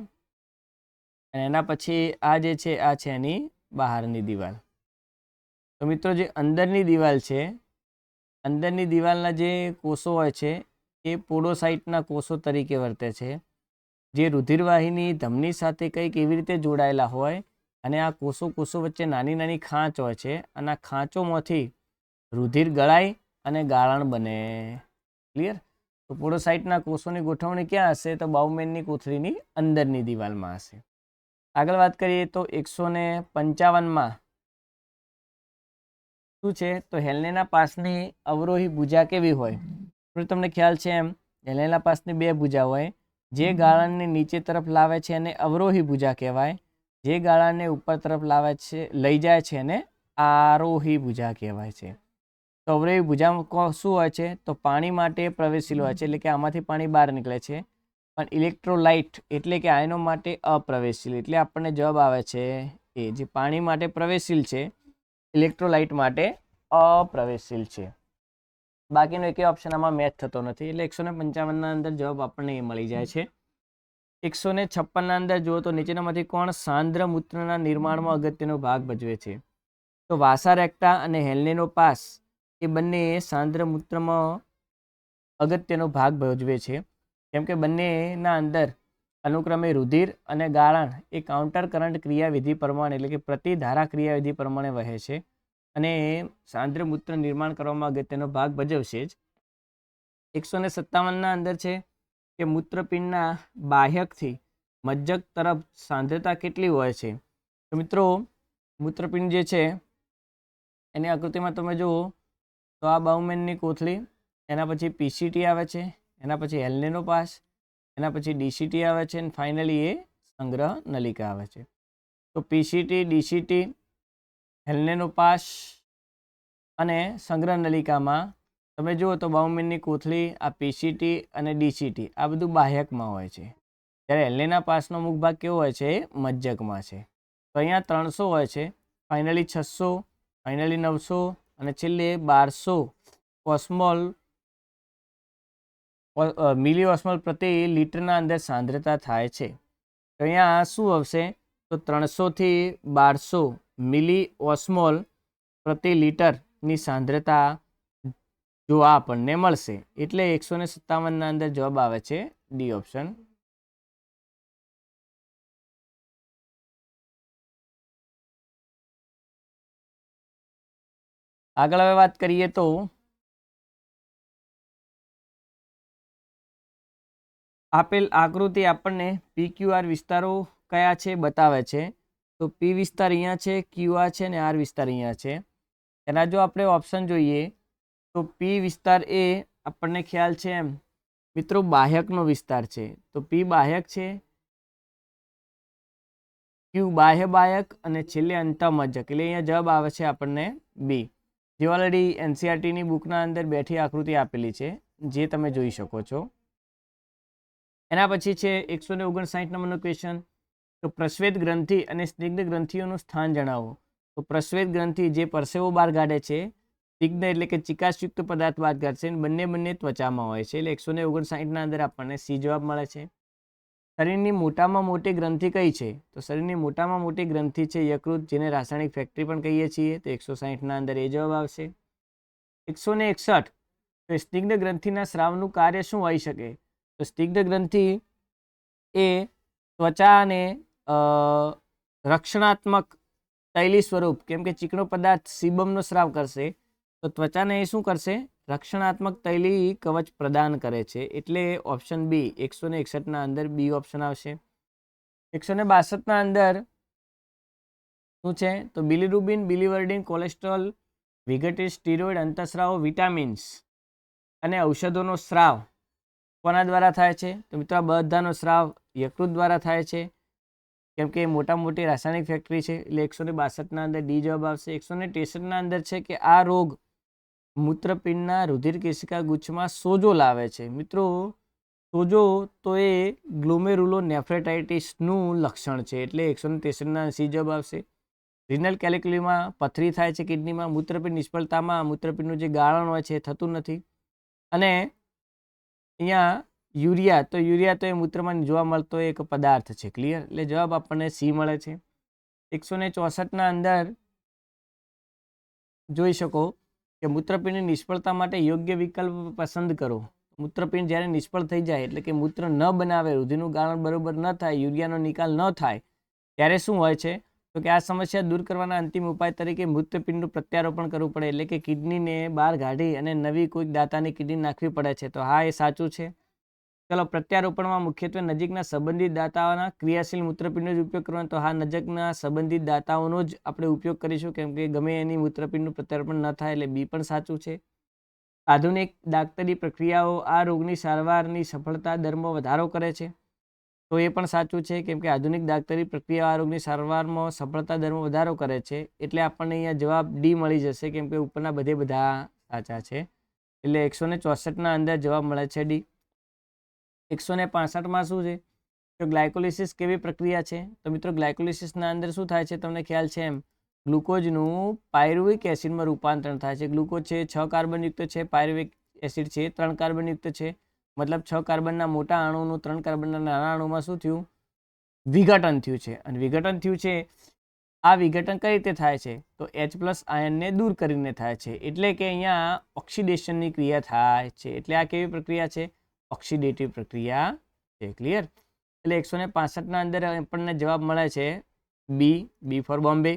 અને એના પછી આ જે છે આ છે એની બહારની દિવાલ. તો મિત્રો જે અંદરની દિવાલ છે, અંદરની દિવાલના જે કોષો હોય છે એ પોડોસાઇટના કોષો તરીકે વર્તે છે, જે રુધિરવાહિની ધમની સાથે કંઈક એવી રીતે જોડાયેલા હોય અને આ કોષો વચ્ચે નાની નાની ખાંચ હોય છે અને આ ખાંચોમાંથી રુધિર ગળાય અને ગાળણ બને. ક્લિયર? તો પોડોસાઇટના કોષોની ગોઠવણી ક્યાં હશે, તો બાઉમેનની કોથળીની અંદરની દિવાલમાં હશે. આગળ વાત કરીએ તો 155માં શું છે, તો હેલેના પાસની અવરોહી ભુજા કેવી હોય. તમને ખ્યાલ છે એમ હેલેના પાસની 2 ભુજા હોય, જે ગાળણને નીચે તરફ લાવે છે એને અવરોહી ભુજા કહેવાય, જે ગાળણને ઉપર તરફ લાવે છે લઈ જાય છે એને આરોહી ભુજા કહેવાય છે. તો અવરોહી ભુજામાં શું હોય છે, તો પાણી માટે પ્રવેશશીલ હોય છે, એટલે કે આમાંથી પાણી બહાર નીકળે છે, પણ ઇલેક્ટ્રોલાઇટ એટલે કે આયનો માટે અપ્રવેશશીલ. એટલે આપણને જવાબ આવે છે એ, જે પાણી માટે પ્રવેશશીલ છે, ઇલેક્ટ્રોલાઇટ માટે અપ્રવેશશીલ છે. બાકીનો એક ઓપ્શન આમાં મેચ થતો નથી, એટલે 155 ના અંદર જવાબ આપણને એ મળી જાય છે. 156 ના અંદર જુઓ તો નીચેનામાંથી કોણ સાંદ્ર મૂત્રના નિર્માણમાં અગત્યનો ભાગ ભજવે છે, તો વાસા રેક્ટા અને હેલેનો પાસ એ બંને સાંદ્ર મૂત્રમાં અગત્યનો ભાગ ભજવે છે, કેમ કે બંનેના અંદર અનુક્રમે રુધિર અને ગાળણ એ કાઉન્ટર કરંટ ક્રિયાવિધિ પ્રમાણે એટલે કે પ્રતિધારા ક્રિયાવિધિ પ્રમાણે વહે છે અને સાંદ્ર મૂત્ર નિર્માણ કરવામાં અગત્યનો ભાગ ભજવશે જ. 157 ના અંદર છે કે મૂત્રપિંડના બાહ્યકથી મજ્જક તરફ સાંદ્રતા કેટલી હોય છે. તો મિત્રો મૂત્રપિંડ જે છે એની આકૃતિમાં તમે જુઓ તો આ બાઉમેનની કોથળી, એના પછી પીસીટી આવે છે, એના પછી હેલેનો પાસ, એના પછી ડીસીટી આવે છે અને ફાઇનલી એ સંગ્રહ નલિકા આવે છે. તો પીસીટી, ડીસીટી, હેલેનો પાસ અને સંગ્રહ નલિકામાં તમે જુઓ તો બાઉમેનની કોથળી, આ પીસીટી અને ડીસીટી આ બધું બાહ્યકમાં હોય છે, જ્યારે હેલેના પાસનો મુખભાગ કેવો હોય છે, મજ્જકમાં છે. તો અહીંયા 300 હોય છે, ફાઇનલી 600, ફાઇનલી 900 અને છેલ્લે 1200 ઓસ્મોલ મિલી ઓસ્મોલ પ્રતિ લીટરના અંદર સાંદ્રતા થાય છે. તો અહીંયા શું આવશે, તો 300 થી 1200 મિલી ઓસ્મોલ પ્રતિ લીટરની સાંદ્રતા જોવા આપણને મળશે. એટલે 157 અંદર જવાબ આવે છે ડી ઓપ્શન. આગળ હવે વાત કરીએ તો આપેલ આકૃતિ આપણને PQR વિસ્તારો કયા છે બતાવે છે. તો P વિસ્તાર અહીંયા છે, QR છે અને R વિસ્તાર અહીંયા છે. એના જો આપણે ઓપ્શન જોઈએ તો P વિસ્તાર એ આપણને ખ્યાલ છે એમ મિત્રો બાહ્યકનો વિસ્તાર છે. તો P બાહ્યક છે, Q બાહ્ય બાહ્યક અને છેલ્લે અંતઃમજ્જક. એટલે અહીંયા જવાબ આવે છે આપણને બી, જે ઓલરેડી NCERTની બુકના અંદર બેઠી આકૃતિ આપેલી છે, જે તમે જોઈ શકો છો. એના પછી છે 159 નંબરનો ક્વેશ્ચન. તો પ્રસ્વેદ ગ્રંથિ અને સ્નિગ્ધ ગ્રંથિઓનું સ્થાન જણાવો. તો પ્રસ્વેદ ગ્રંથિ જે પરસેવો બહાર કાઢે છે, સ્નિગ્ધ એટલે કે ચિકાસયુક્ત પદાર્થ બહાર કાઢશે, બંને ત્વચામાં હોય છે. એટલે 159 અંદર આપણને સી જવાબ મળે છે. શરીરની મોટામાં મોટી ગ્રંથિ કઈ છે? તો શરીરની મોટામાં મોટી ગ્રંથિ છે યકૃત, જેને રાસાયણિક ફેક્ટરી પણ કહીએ છીએ. તો 160 અંદર એ જવાબ આવશે. 161 તો સ્નિગ્ધ ગ્રંથિના સ્રાવનું કાર્ય શું હોઈ શકે? તો સ્નિગ્ધ ગ્રંથિ એ ત્વચાને રક્ષણાત્મક તૈલી સ્વરૂપ, કેમ કે ચીકણો પદાર્થ સીબમનો સ્રાવ કરશે તો ત્વચાને એ શું કરશે? રક્ષણાત્મક તૈલી કવચ પ્રદાન કરે છે. એટલે ઓપ્શન બી 161 અંદર બી ઓપ્શન આવશે. 162 અંદર શું છે? તો બિલિરુબિન, બિલિવર્ડિન, કોલેસ્ટ્રોલ, વિઘટિત સ્ટીરોઇડ, અંતઃસ્રાવો, વિટામિન્સ અને ઔષધોનો સ્રાવ કોના દ્વારા થાય છે? તો મિત્રો આ બધાનો સ્રાવ યકૃત દ્વારા થાય છે, કેમ કે મોટા મોટી રાસાયણિક ફેક્ટરી છે. એટલે 162 અંદર ડી જવાબ આવશે. 163 અંદર છે કે આ રોગ મૂત્રપિંડના રુધિર કેશિકા ગુચ્છમાં સોજો લાવે છે. મિત્રો સોજો તો એ ગ્લોમેરુલોનેફ્રેટાઇટિસનું લક્ષણ છે. એટલે 163 સી જવાબ આવશે. રિનલ કેલિક્યુલીમાં પથરી થાય છે કિડનીમાં. મૂત્રપિંડ નિષ્ફળતામાં મૂત્રપિંડનું જે ગાળણ હોય છે એ થતું નથી. અને અહીંયા યુરિયા તો એ મૂત્રમાં જોવા મળતો એક પદાર્થ છે. ક્લિયર? એટલે જવાબ આપણને સી મળે છે. 164 અંદર જોઈ શકો કે મૂત્રપિંડની નિષ્ફળતા માટે યોગ્ય વિકલ્પ પસંદ કરો. મૂત્રપિંડ જ્યારે નિષ્ફળ થઈ જાય, એટલે કે મૂત્ર ન બનાવે, રુધિરનું ગાળણ બરોબર ન થાય, યુરિયાનો નિકાલ ન થાય, ત્યારે શું હોય છે? તો કે આ સમસ્યા દૂર કરવાના અંતિમ ઉપાય તરીકે મૂત્રપિંડનું પ્રત્યારોપણ કરવું પડે. એટલે કે કિડનીને બહાર કાઢી અને નવી કોઈક દાતાની કિડની નાખવી પડે છે. તો હા, એ સાચું છે. ચલો, પ્રત્યારોપણમાં મુખ્યત્વે નજીકના સંબંધિત દાતાઓના ક્રિયાશીલ મૂત્રપિંડનો જ ઉપયોગ કરવાનો. તો હા, નજીકના સંબંધિત દાતાઓનો જ આપણે ઉપયોગ કરીશું, કેમ કે ગમે એની મૂત્રપિંડનું પ્રત્યારોપણ ન થાય. એટલે બી પણ સાચું છે. આધુનિક દાક્તરી પ્રક્રિયાઓ આ રોગની સારવારની સફળતા દરમાં વધારો કરે છે. તો એ પણ સાચું છે, કેમ કે આધુનિક દાક્તરી પ્રક્રિયાઓ આ રોગની સારવારમાં સફળતા દરમાં વધારો કરે છે. એટલે આપણને અહીંયા જવાબ ડી મળી જશે, કેમ કે ઉપરના બધા સાચા છે. એટલે 164 અંદર જવાબ મળે છે ડી. 165 શું છે? તો ગ્લાયકોલિસિસ કેવી પ્રક્રિયા છે? તો મિત્રો ગ્લાયકોલિસિસના અંદર શું થાય છે? તમને ખ્યાલ છે એમ ગ્લુકોઝનું પાયરુવિક એસિડમાં રૂપાંતરણ થાય છે. ગ્લુકોઝ છે 6 કાર્બનયુક્ત છે, પાયરુવિક એસિડ છે 3 કાર્બનયુક્ત છે. મતલબ 6 કાર્બનના મોટા અણુનું 3 કાર્બનના નાના અણુમાં શું થયું? વિઘટન થયું છે. અને વિઘટન થયું છે, આ વિઘટન કઈ રીતે થાય છે? તો H+ આયનને દૂર કરીને થાય છે. એટલે કે અહીંયા ઓક્સિડેશનની ક્રિયા થાય છે. એટલે આ કેવી પ્રક્રિયા છે? ઓક્સિડેટિવ પ્રક્રિયા છે. ક્લિયર? એટલે 165 અંદર આપણને જવાબ મળે છે બી ફોર બોમ્બે.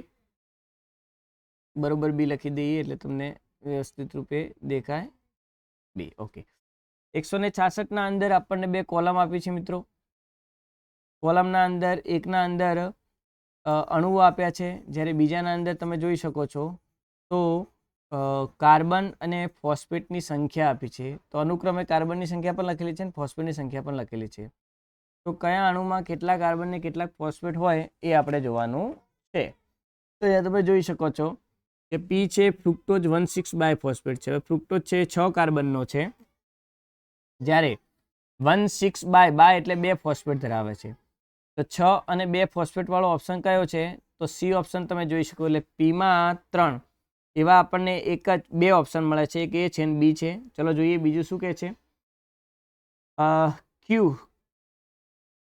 બરોબર બી લખી દઈએ એટલે તમને વ્યવસ્થિત રૂપે દેખાય. બી. ઓકે. 166 અંદર આપણને બે કોલમ આપી છે મિત્રો. કોલમના અંદર એકના અંદર અણુઓ આપ્યા છે, જ્યારે બીજાના અંદર તમે જોઈ શકો છો તો કાર્બન અને ફોસ્ફેટની સંખ્યા આપી છે. તો અનુક્રમે કાર્બનની સંખ્યા પણ લખેલી છે અને ફોસ્ફેટની સંખ્યા પણ લખેલી છે. તો કયા અણુમાં કેટલા કાર્બન ને કેટલાક ફોસ્ફેટ હોય એ આપણે જોવાનું છે. તો અહીંયા તમે જોઈ શકો છો કે પી છે ફ્રુક્ટોઝ 1,6 બાયફોસ્ફેટ છે. હવે ફ્રુક્ટોઝ છે 6 કાર્બનનો છે, જ્યારે 1,6 બાય એટલે 2 ફોસ્ફેટ ધરાવે છે. તો 6 અને 2 ફોસ્ફેટ વાળો ઓપ્શન કયો છે? તો સી ઓપ્શન તમે જોઈ શકો. એટલે પીમાં 3 એવા આપણને બે ઓપ્શન મળે છે, એક એ છે અને બી છે. ચલો જોઈએ બીજું શું કહે છે. ક્યુ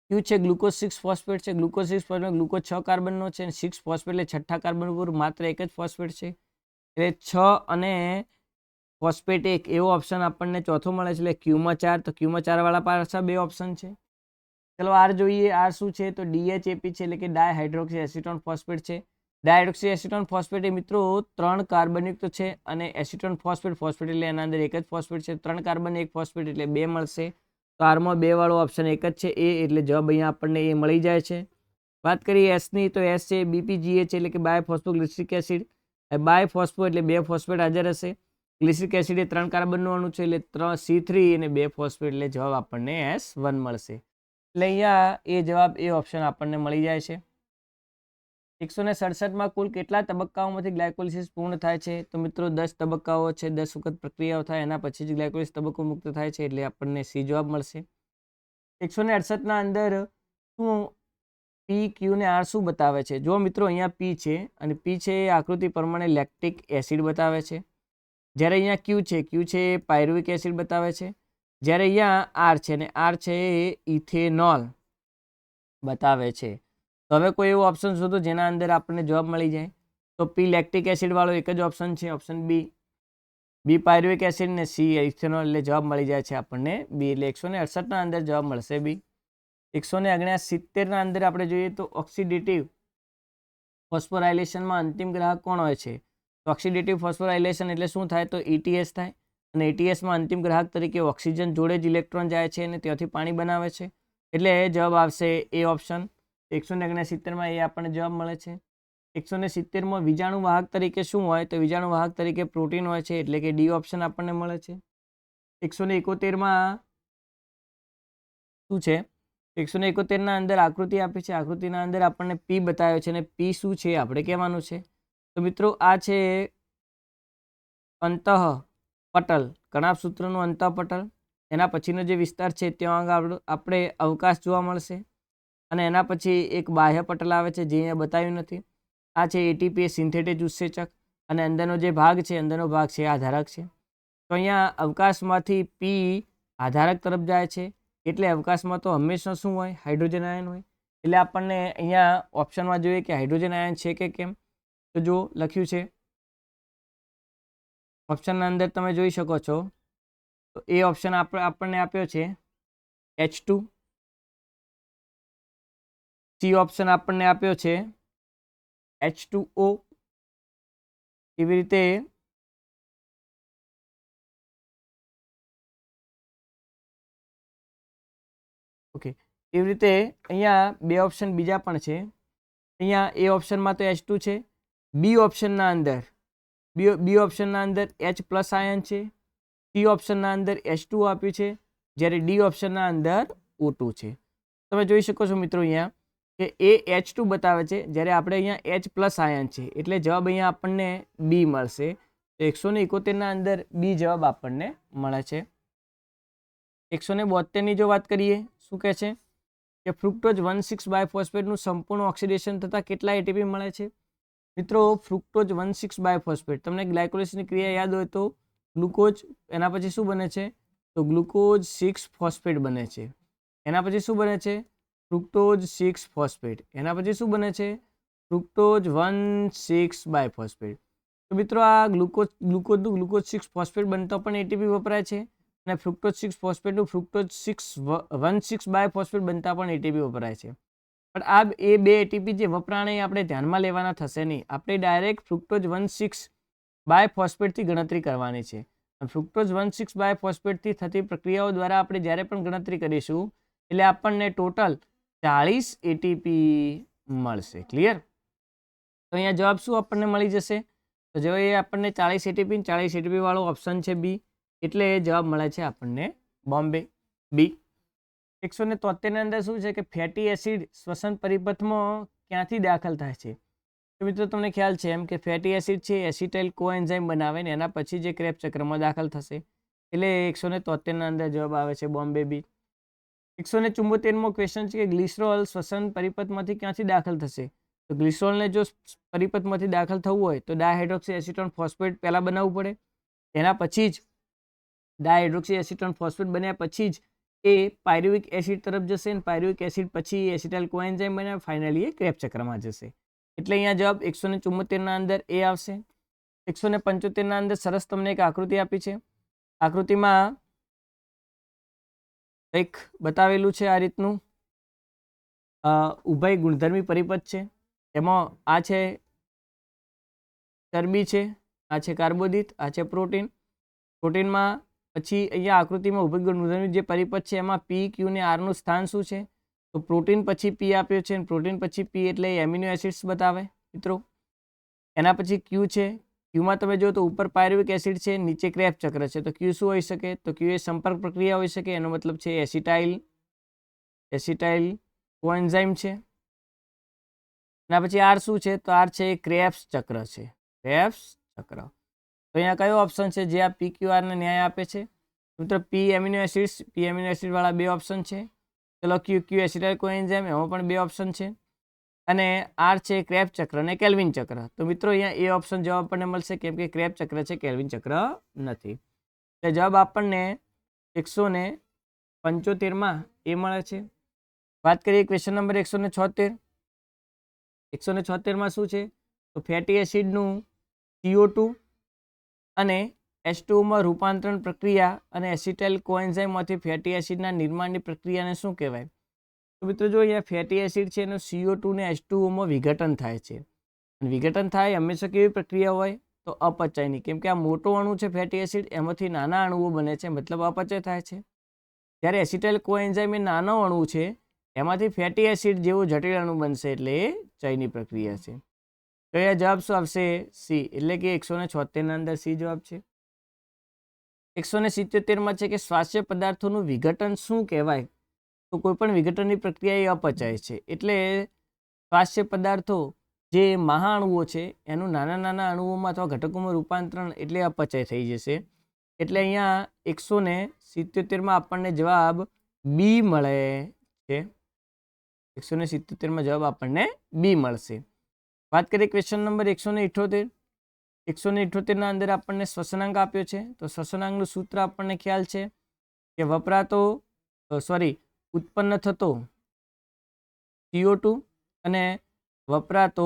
ક્યુ છે ગ્લુકોઝ 6 ફોસ્ફેટ છે. ગ્લુકોઝ 6 ફોસ્ફેટ ગ્લુકોઝ 6 કાર્બનનો છે અને 6 ફોસ્ફેટ એટલે છઠ્ઠા કાર્બન ઉપર માત્ર એક જ ફોસ્ફેટ છે, એટલે 6 અને ફોસ્ફેટ 1 એવો ઓપ્શન આપણને ચોથો મળે છે, એટલે ક્યુમાં 4. તો ક્યુમાં 4 વાળા પાછા 2 ઓપ્શન છે. ચલો આર જોઈએ. આર શું છે? તો DHAP છે, એટલે કે ડાયહાઇડ્રોક્સી એસિટોન ફોસ્ફેટ છે. ડાયહાઇડ્રોક્સી એસિટોન ફોસ્ફેટ એ મિત્રો 3 કાર્બનયુક્ત છે અને એસિટોન ફોસ્ફેટ એટલે એના અંદર એક જ ફોસ્ફેટ છે. 3 કાર્બન 1 ફોસ્ફેટ એટલે 2 મળશે. તો આરમાં 2 વાળો ઓપ્શન એક જ છે, એ, એટલે જવાબ અહીંયા આપણને એ મળી જાય છે. વાત કરીએ એસની, તો એસ છે BPGA છે, એટલે કે બાયફોસ્ફોગ્લિસરિક એસિડ. બાયફોસ્ફો એટલે 2 ફોસ્ફેટ હાજર હશે. ગ્લિસરિક એસિડ એ 3 કાર્બનનું અણુ છે, એટલે 3 C3 અને 2 ફોસ્ફેટ, એટલે જવાબ આપણને S1 મળશે. એટલે અહીંયા એ જવાબ એ ઓપ્શન આપણને મળી જાય છે. 167માં કુલ કેટલા તબક્કાઓમાંથી ગ્લાયકોલિસિસ પૂર્ણ થાય છે? તો મિત્રો 10 તબક્કાઓ છે, 10 વખત પ્રક્રિયાઓ થાય, એના પછી જ ગ્લાયકોલિસિસ તબક્કો મુક્ત થાય છે, એટલે આપણને સી જવાબ મળશે. 168ના અંદર શું પી, ક્યુ ને આર શું બતાવે છે? જો મિત્રો અહીંયા પી છે, અને પી છે એ આકૃતિ પ્રમાણે લેક્ટિક એસિડ બતાવે છે. જ્યારે અહીંયા ક્યુ છે એ પાયરુવિક એસિડ બતાવે છે. જ્યારે અહીંયા આર છે, અને આર છે એ ઇથેનોલ બતાવે છે. તો હવે કોઈ એવો ઓપ્શન શોધો જેના અંદર આપણને જવાબ મળી જાય. તો પી લેક્ટિક એસિડ વાળો એક જ ઓપ્શન છે, ઓપ્શન બી પાયરુવિક એસિડ ને સી ઇથેનોલ, એટલે જવાબ મળી જાય છે આપણને બી. એટલે 168ના અંદર જવાબ મળશે બી. 169ના અંદર આપણે જોઈએ તો ઓક્સિડેટિવ ફોસ્ફોરાયલેશનમાં અંતિમ ગ્રાહક કોણ હોય છે? તો ઓક્સિડેટિવ ફોસ્ફોરાયલેશન એટલે શું થાય? તો ETS થાય, અને ETSમાં અંતિમ ગ્રાહક તરીકે ઓક્સિજન જોડે જ ઇલેક્ટ્રોન જાય છે અને ત્યાંથી પાણી બનાવે છે, એટલે જવાબ આવશે એ ઓપ્શન. 169માં એ આપણને જવાબ મળે છે. 170માં વિજાણુ વાહક તરીકે શું હોય? તો વિજાણુ વાહક તરીકે પ્રોટીન હોય છે, એટલે કે ડી ઓપ્શન આપણને મળે છે. 171માં શું છે? 171ના અંદર આકૃતિ આપી છે, આકૃતિના અંદર આપણને પી બતાવ્યો છે, અને પી શું છે આપણે કહેવાનું છે. તો મિત્રો આ છે અંતઃપટલ, કણાભસૂત્રનું અંતઃપટલ. એના પછીનો જે વિસ્તાર છે ત્યાં આગળ આપણે અવકાશ જોવા મળશે, અને એના પછી એક બાહ્ય પટલ આવે છે, જે અહીંયા બતાવ્યું નથી. આ છે ATP એ સિન્થેટિક ઉત્સેચક, અને અંદરનો જે ભાગ છે, અંદરનો ભાગ છે આધારક છે. તો અહીંયા અવકાશમાંથી પી આધારક તરફ જાય છે, એટલે અવકાશમાં તો હંમેશા શું હોય? હાઇડ્રોજન આયન હોય. એટલે આપણને અહીંયા ઓપ્શનમાં જોઈએ કે હાઇડ્રોજન આયન છે કે કેમ. તો જો લખ્યું છે ઓપ્શનના અંદર, તમે જોઈ શકો છો. તો એ ઓપ્શન આપણને આપ્યો છે H2. સી ઓપ્શન આપણને આપ્યો છે H2O. એવી રીતે ઓકે, એવી રીતે અહીંયા 2 ઓપ્શન બીજા પણ છે. અહીંયા એ ઓપ્શનમાં તો H2 છે. બી ઓપ્શનના અંદર H+ આયન છે. સી ઓપ્શનના અંદર H2 આપ્યું છે, જ્યારે ડી ઓપ્શનના અંદર O2 છે. તમે જોઈ શકો છો મિત્રો અહીંયા કે એ H2 બતાવે છે, જ્યારે આપણે અહીંયા H+ આયન છે, એટલે જવાબ અહીંયા આપણને બી મળશે. તો 171ના અંદર બી જવાબ આપણને મળે છે. 172ની જો વાત કરીએ, શું કહે છે કે ફ્રુક્ટોઝ 1,6 બાયફોસ્ફેટનું સંપૂર્ણ ઓક્સિડેશન થતાં કેટલા ATP મળે છે? મિત્રો ફ્રુક્ટોઝ 1,6 બાયફોસ્ફેટ, તમને ગ્લાયકોલિસિસની ક્રિયા યાદ હોય તો ગ્લુકોઝ, એના પછી શું બને છે? તો ગ્લુકોઝ 6 ફોસ્ફેટ બને છે. એના પછી શું બને છે? Fructose 6 phosphate. એના પછી શું બને છે? Fructose 1,6 biphosphate. તો મિત્રો આ ગ્લુકોઝ 6 ફોસ્ફેટ બનતો પણ ATP વપરાય છે, અને ફ્રુક્ટોઝ 6 ફોસ્ફેટનું ફ્રુક્ટોઝ 1,6 બાયફોસ્ફેટ બનતા પણ ATP વપરાય છે. પણ આ એ 2 ATP જે વપરાણે આપણે ધ્યાનમાં લેવાના થશે નહીં. આપણે ડાયરેક્ટ ફ્રુક્ટોઝ 1,6 બાયફોસ્ફેટથી ગણતરી કરવાની છે. ફ્રુક્ટોઝ 1,6 બાયફોસ્ફેટથી થતી પ્રક્રિયાઓ દ્વારા આપણે જ્યારે પણ ગણતરી કરીશું, એટલે આપણને ટોટલ 40 ATP મળશે. ક્લિયર? તો અહીંયા જવાબ શું આપણને મળી જશે? તો જો એ આપણને 40 ATP વાળો ઓપ્શન છે બી, એટલે એ જવાબ મળે છે આપણને બોમ્બે બી. 173ની અંદર શું છે કે ફેટી એસિડ શ્વસન પરિપથમાં ક્યાંથી દાખલ થાય છે? તો મિત્રો તમને ખ્યાલ છે એમ કે ફેટી એસિડ છે એસિટાઇલ કોએન્ઝાઇમ બનાવે ને એના પછી જે ક્રેબ્સ ચક્રમાં દાખલ થશે, એટલે 173ના અંદર જવાબ આવે છે બોમ્બે બી. 174મો ક્વેશ્ચન છે કે ગ્લિસરોલ શ્વસન પરિપથમાંથી ક્યાંથી દાખલ થશે? તો ગ્લિસરોલને જો પરિપથમાંથી દાખલ થવું હોય તો ડાયહાઇડ્રોક્સી એસિટોન ફોસ્ફેટ પહેલાં બનાવવું પડે, એના પછી જ ડાયહાઇડ્રોક્સી એસિટોન ફોસ્ફેટ બન્યા પછી જ એ પાયરુવિક એસિડ તરફ જશે અને પાયરુવિક એસિડ પછી એસિટાઇલ કોએન્ઝાઇમ બને, ફાઇનલી એ ક્રેબ્સ ચક્રમાં જશે. એટલે અહીંયા જવાબ 174 અંદર એ આવશે. 175 અંદર સરસ તમને એક આકૃતિ આપી છે. આકૃતિમાં કંઈક બતાવેલું છે આ રીતનું. ઉભય ગુણધર્મી પરિપથ છે. એમાં આ છે ચરબી છે, આ છે કાર્બોદિત, આ છે પ્રોટીન. પ્રોટીનમાં પછી અહીંયા આકૃતિમાં ઉભય ગુણધર્મી જે પરિપથ છે એમાં પી, ક્યુ ને આરનું સ્થાન શું છે? તો પ્રોટીન પછી પી આપ્યો છે, પ્રોટીન પછી પી એટલે એમિનો એસિડ્સ બતાવે મિત્રો. એના પછી ક્યુ છે. ક્યુમાં તમે જો તો ઉપર પાયરુવિક એસિડ છે, નીચે ક્રેબ્સ ચક્ર છે. તો ક્યુ શું હોઈ શકે? તો ક્યુ એ સંપર્ક પ્રક્રિયા હોઈ શકે. એનો મતલબ છે એસિટાઇલ કોએન્ઝાઇમ છે. એના પછી આર શું છે? તો આર છે ક્રેબ્સ ચક્ર છે. ક્રેબ્સ ચક્ર. તો અહીંયા કયો ઓપ્શન છે જે આ પી ક્યુ આરને ન્યાય આપે છે? મિત્રો પી એમિનો એસિડ વાળા 2 ઓપ્શન છે. ચલો ક્યુ એસિટાઇલ કોએન્ઝાઇમ, એમાં પણ 2 ઓપ્શન છે. અને આર છે ક્રેબ્સ ચક્ર અને કેલ્વિન ચક્ર. તો મિત્રો અહીંયા એ ઓપ્શન જવાબ આપણને મળશે, કેમ કે ક્રેબ્સ ચક્ર છે, કેલ્વિન ચક્ર નથી. એટલે જવાબ આપણને 175 એ મળે છે. વાત કરીએ ક્વેશ્ચન નંબર 176. 176 શું છે? તો ફેટી એસિડનું CO2 અને H2O માં રૂપાંતરણ પ્રક્રિયા અને એસિટાઇલ કોએન્ઝાઇમમાંથી ફેટી એસિડના નિર્માણની પ્રક્રિયાને શું કહેવાય? તો મિત્રો જો અહીંયા ફેટી એસિડ છે એનું CO2 ને H2O માં વિઘટન થાય છે. વિઘટન થાય હંમેશા કેવી પ્રક્રિયા હોય? તો અપચયની. કેમ કે આ મોટો અણુ છે ફેટી એસિડ, એમાંથી નાના અણુઓ બને છે, મતલબ અપચય થાય છે. જ્યારે એસિટાઇલ કોએન્ઝાઇમ એ નાનો અણુ છે, એમાંથી ફેટી એસિડ જેવો જટિલ અણુ બનશે, એટલે એ ચયની પ્રક્રિયા છે. તો અહીંયા જવાબ શું આવશે? સી, એટલે કે 176 અંદર સી જવાબ છે. 177 છે કે સ્વાસ્થ્ય પદાર્થોનું વિઘટન શું કહેવાય? તો કોઈ પણ વિઘટનની પ્રક્રિયા એ અપચય છે. એટલે સ્વાસ્થ્ય પદાર્થો જે મહાઅણુઓ છે એનું નાના નાના અણુઓમાં અથવા ઘટકોમાં રૂપાંતરણ એટલે અપચય થઈ જશે. એટલે અહીંયા 177 આપણને જવાબ બી મળે છે. 177 જવાબ આપણને બી મળશે. વાત કરીએ ક્વેશ્ચન નંબર 178. 178 અંદર આપણને શ્વસનાંક આપ્યો છે. તો શ્વસનાંકનું સૂત્ર આપણને ખ્યાલ છે કે ઉત્પન્ન થતો CO2 અને વપરાતો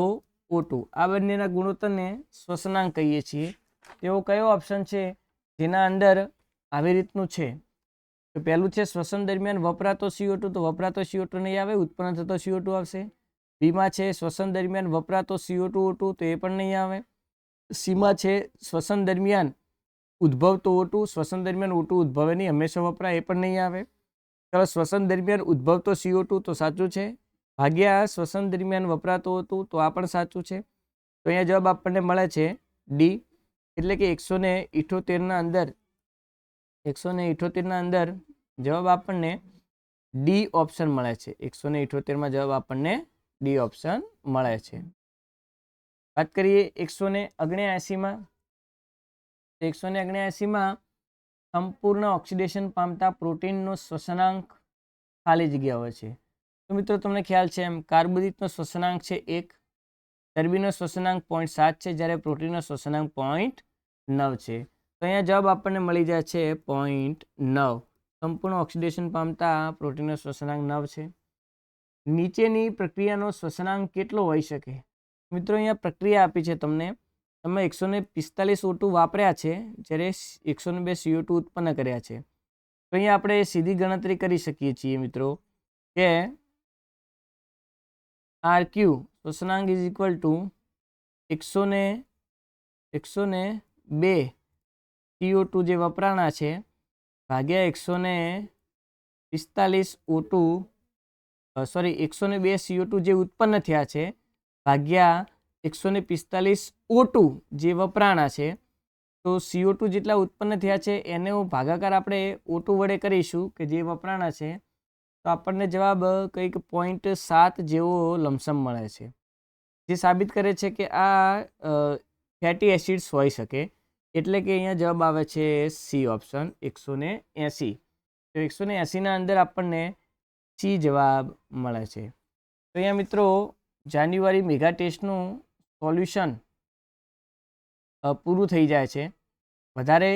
O2, આ બંનેના ગુણોત્તરને શ્વસનાંક કહીએ છીએ. તેવો કયો ઓપ્શન છે જેના અંદર આવી રીતનું છે? તો પહેલું છે શ્વસન દરમિયાન વપરાતો CO2, તો વપરાતો CO2 નહીં આવે, ઉત્પન્ન થતો CO2 આવશે. બીમાં છે શ્વસન દરમિયાન વપરાતો CO2 O2, તો એ પણ નહીં આવે. સીમાં છે શ્વસન દરમિયાન ઉદ્ભવતો O2, શ્વસન દરમિયાન O2 ઉદ્ભવે નહીં, હંમેશા વપરાય, એ પણ નહીં આવે. ચાલો શ્વસન દરમિયાન ઉદ્ભવતો CO2 તો સાચું છે, ભાગ્યા શ્વસન દરમિયાન વપરાતો O2 તો આ પણ સાચું છે. તો અહીંયા જવાબ આપણને મળે છે ડી, એટલે કે 178 અંદર જવાબ આપણને ડી ઓપ્શન મળે છે. 178 જવાબ આપણને ડી ઓપ્શન મળે છે. વાત કરીએ 179. 179 સંપૂર્ણ ઓક્સિડેશન પામતા પ્રોટીનનો શ્વસનાંક ખાલી જગ્યા હોય છે. તો મિત્રો તમને ખ્યાલ છે એમ કાર્બોદિતનો શ્વસનાંક છે 1, ચરબીનો શ્વસનાંક 0.7 છે, જ્યારે પ્રોટીનનો શ્વસનાંક 0.9 છે. તો અહીંયા જવાબ આપણને મળી જાય છે 0.9. સંપૂર્ણ ઓક્સિડેશન પામતા પ્રોટીનનો શ્વસનાંક 9 છે. નીચેની પ્રક્રિયાનો શ્વસનાંક કેટલો હોઈ શકે? મિત્રો અહીંયા પ્રક્રિયા આપી છે તમને. તમે 145 O2 વાપર્યા છે, જ્યારે 102 CO2 ઉત્પન્ન કર્યા છે. તો અહીંયા આપણે સીધી ગણતરી કરી શકીએ છીએ મિત્રો કે RQ શ્વસનાંક ઇઝ ઇક્વલ ટુ 102 CO2 જે વપરાણા છે ભાગ્યા 102 CO2 જે ઉત્પન્ન થયા છે ભાગ્યા 145 O2 જે વપરાણા છે. તો CO2 જેટલા ઉત્પન્ન થયા છે એને ભાગાકાર આપણે O2 વડે કરીશું કે જે વપરાણા છે, તો આપણને જવાબ કંઈક 0.7 જેવો લમસમ મળે છે, જે સાબિત કરે છે કે આ ફેટી એસિડ્સ હોઈ શકે. એટલે કે અહીંયા જવાબ આવે છે સી ઓપ્શન 180. તો 180 અંદર આપણને સી જવાબ મળે છે. તો અહીંયા મિત્રો જાન્યુઆરી મેગા ટેસ્ટનું સોલ્યુશન પૂરું થઈ જાય છે. વધારે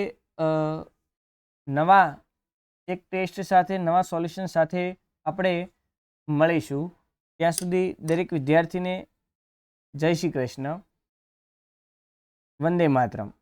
નવા એક ટેસ્ટ સાથે નવા સોલ્યુશન સાથે આપણે મળીશું. ત્યાં સુધી દરેક વિદ્યાર્થીને જય શ્રી કૃષ્ણ. વંદે માતરમ.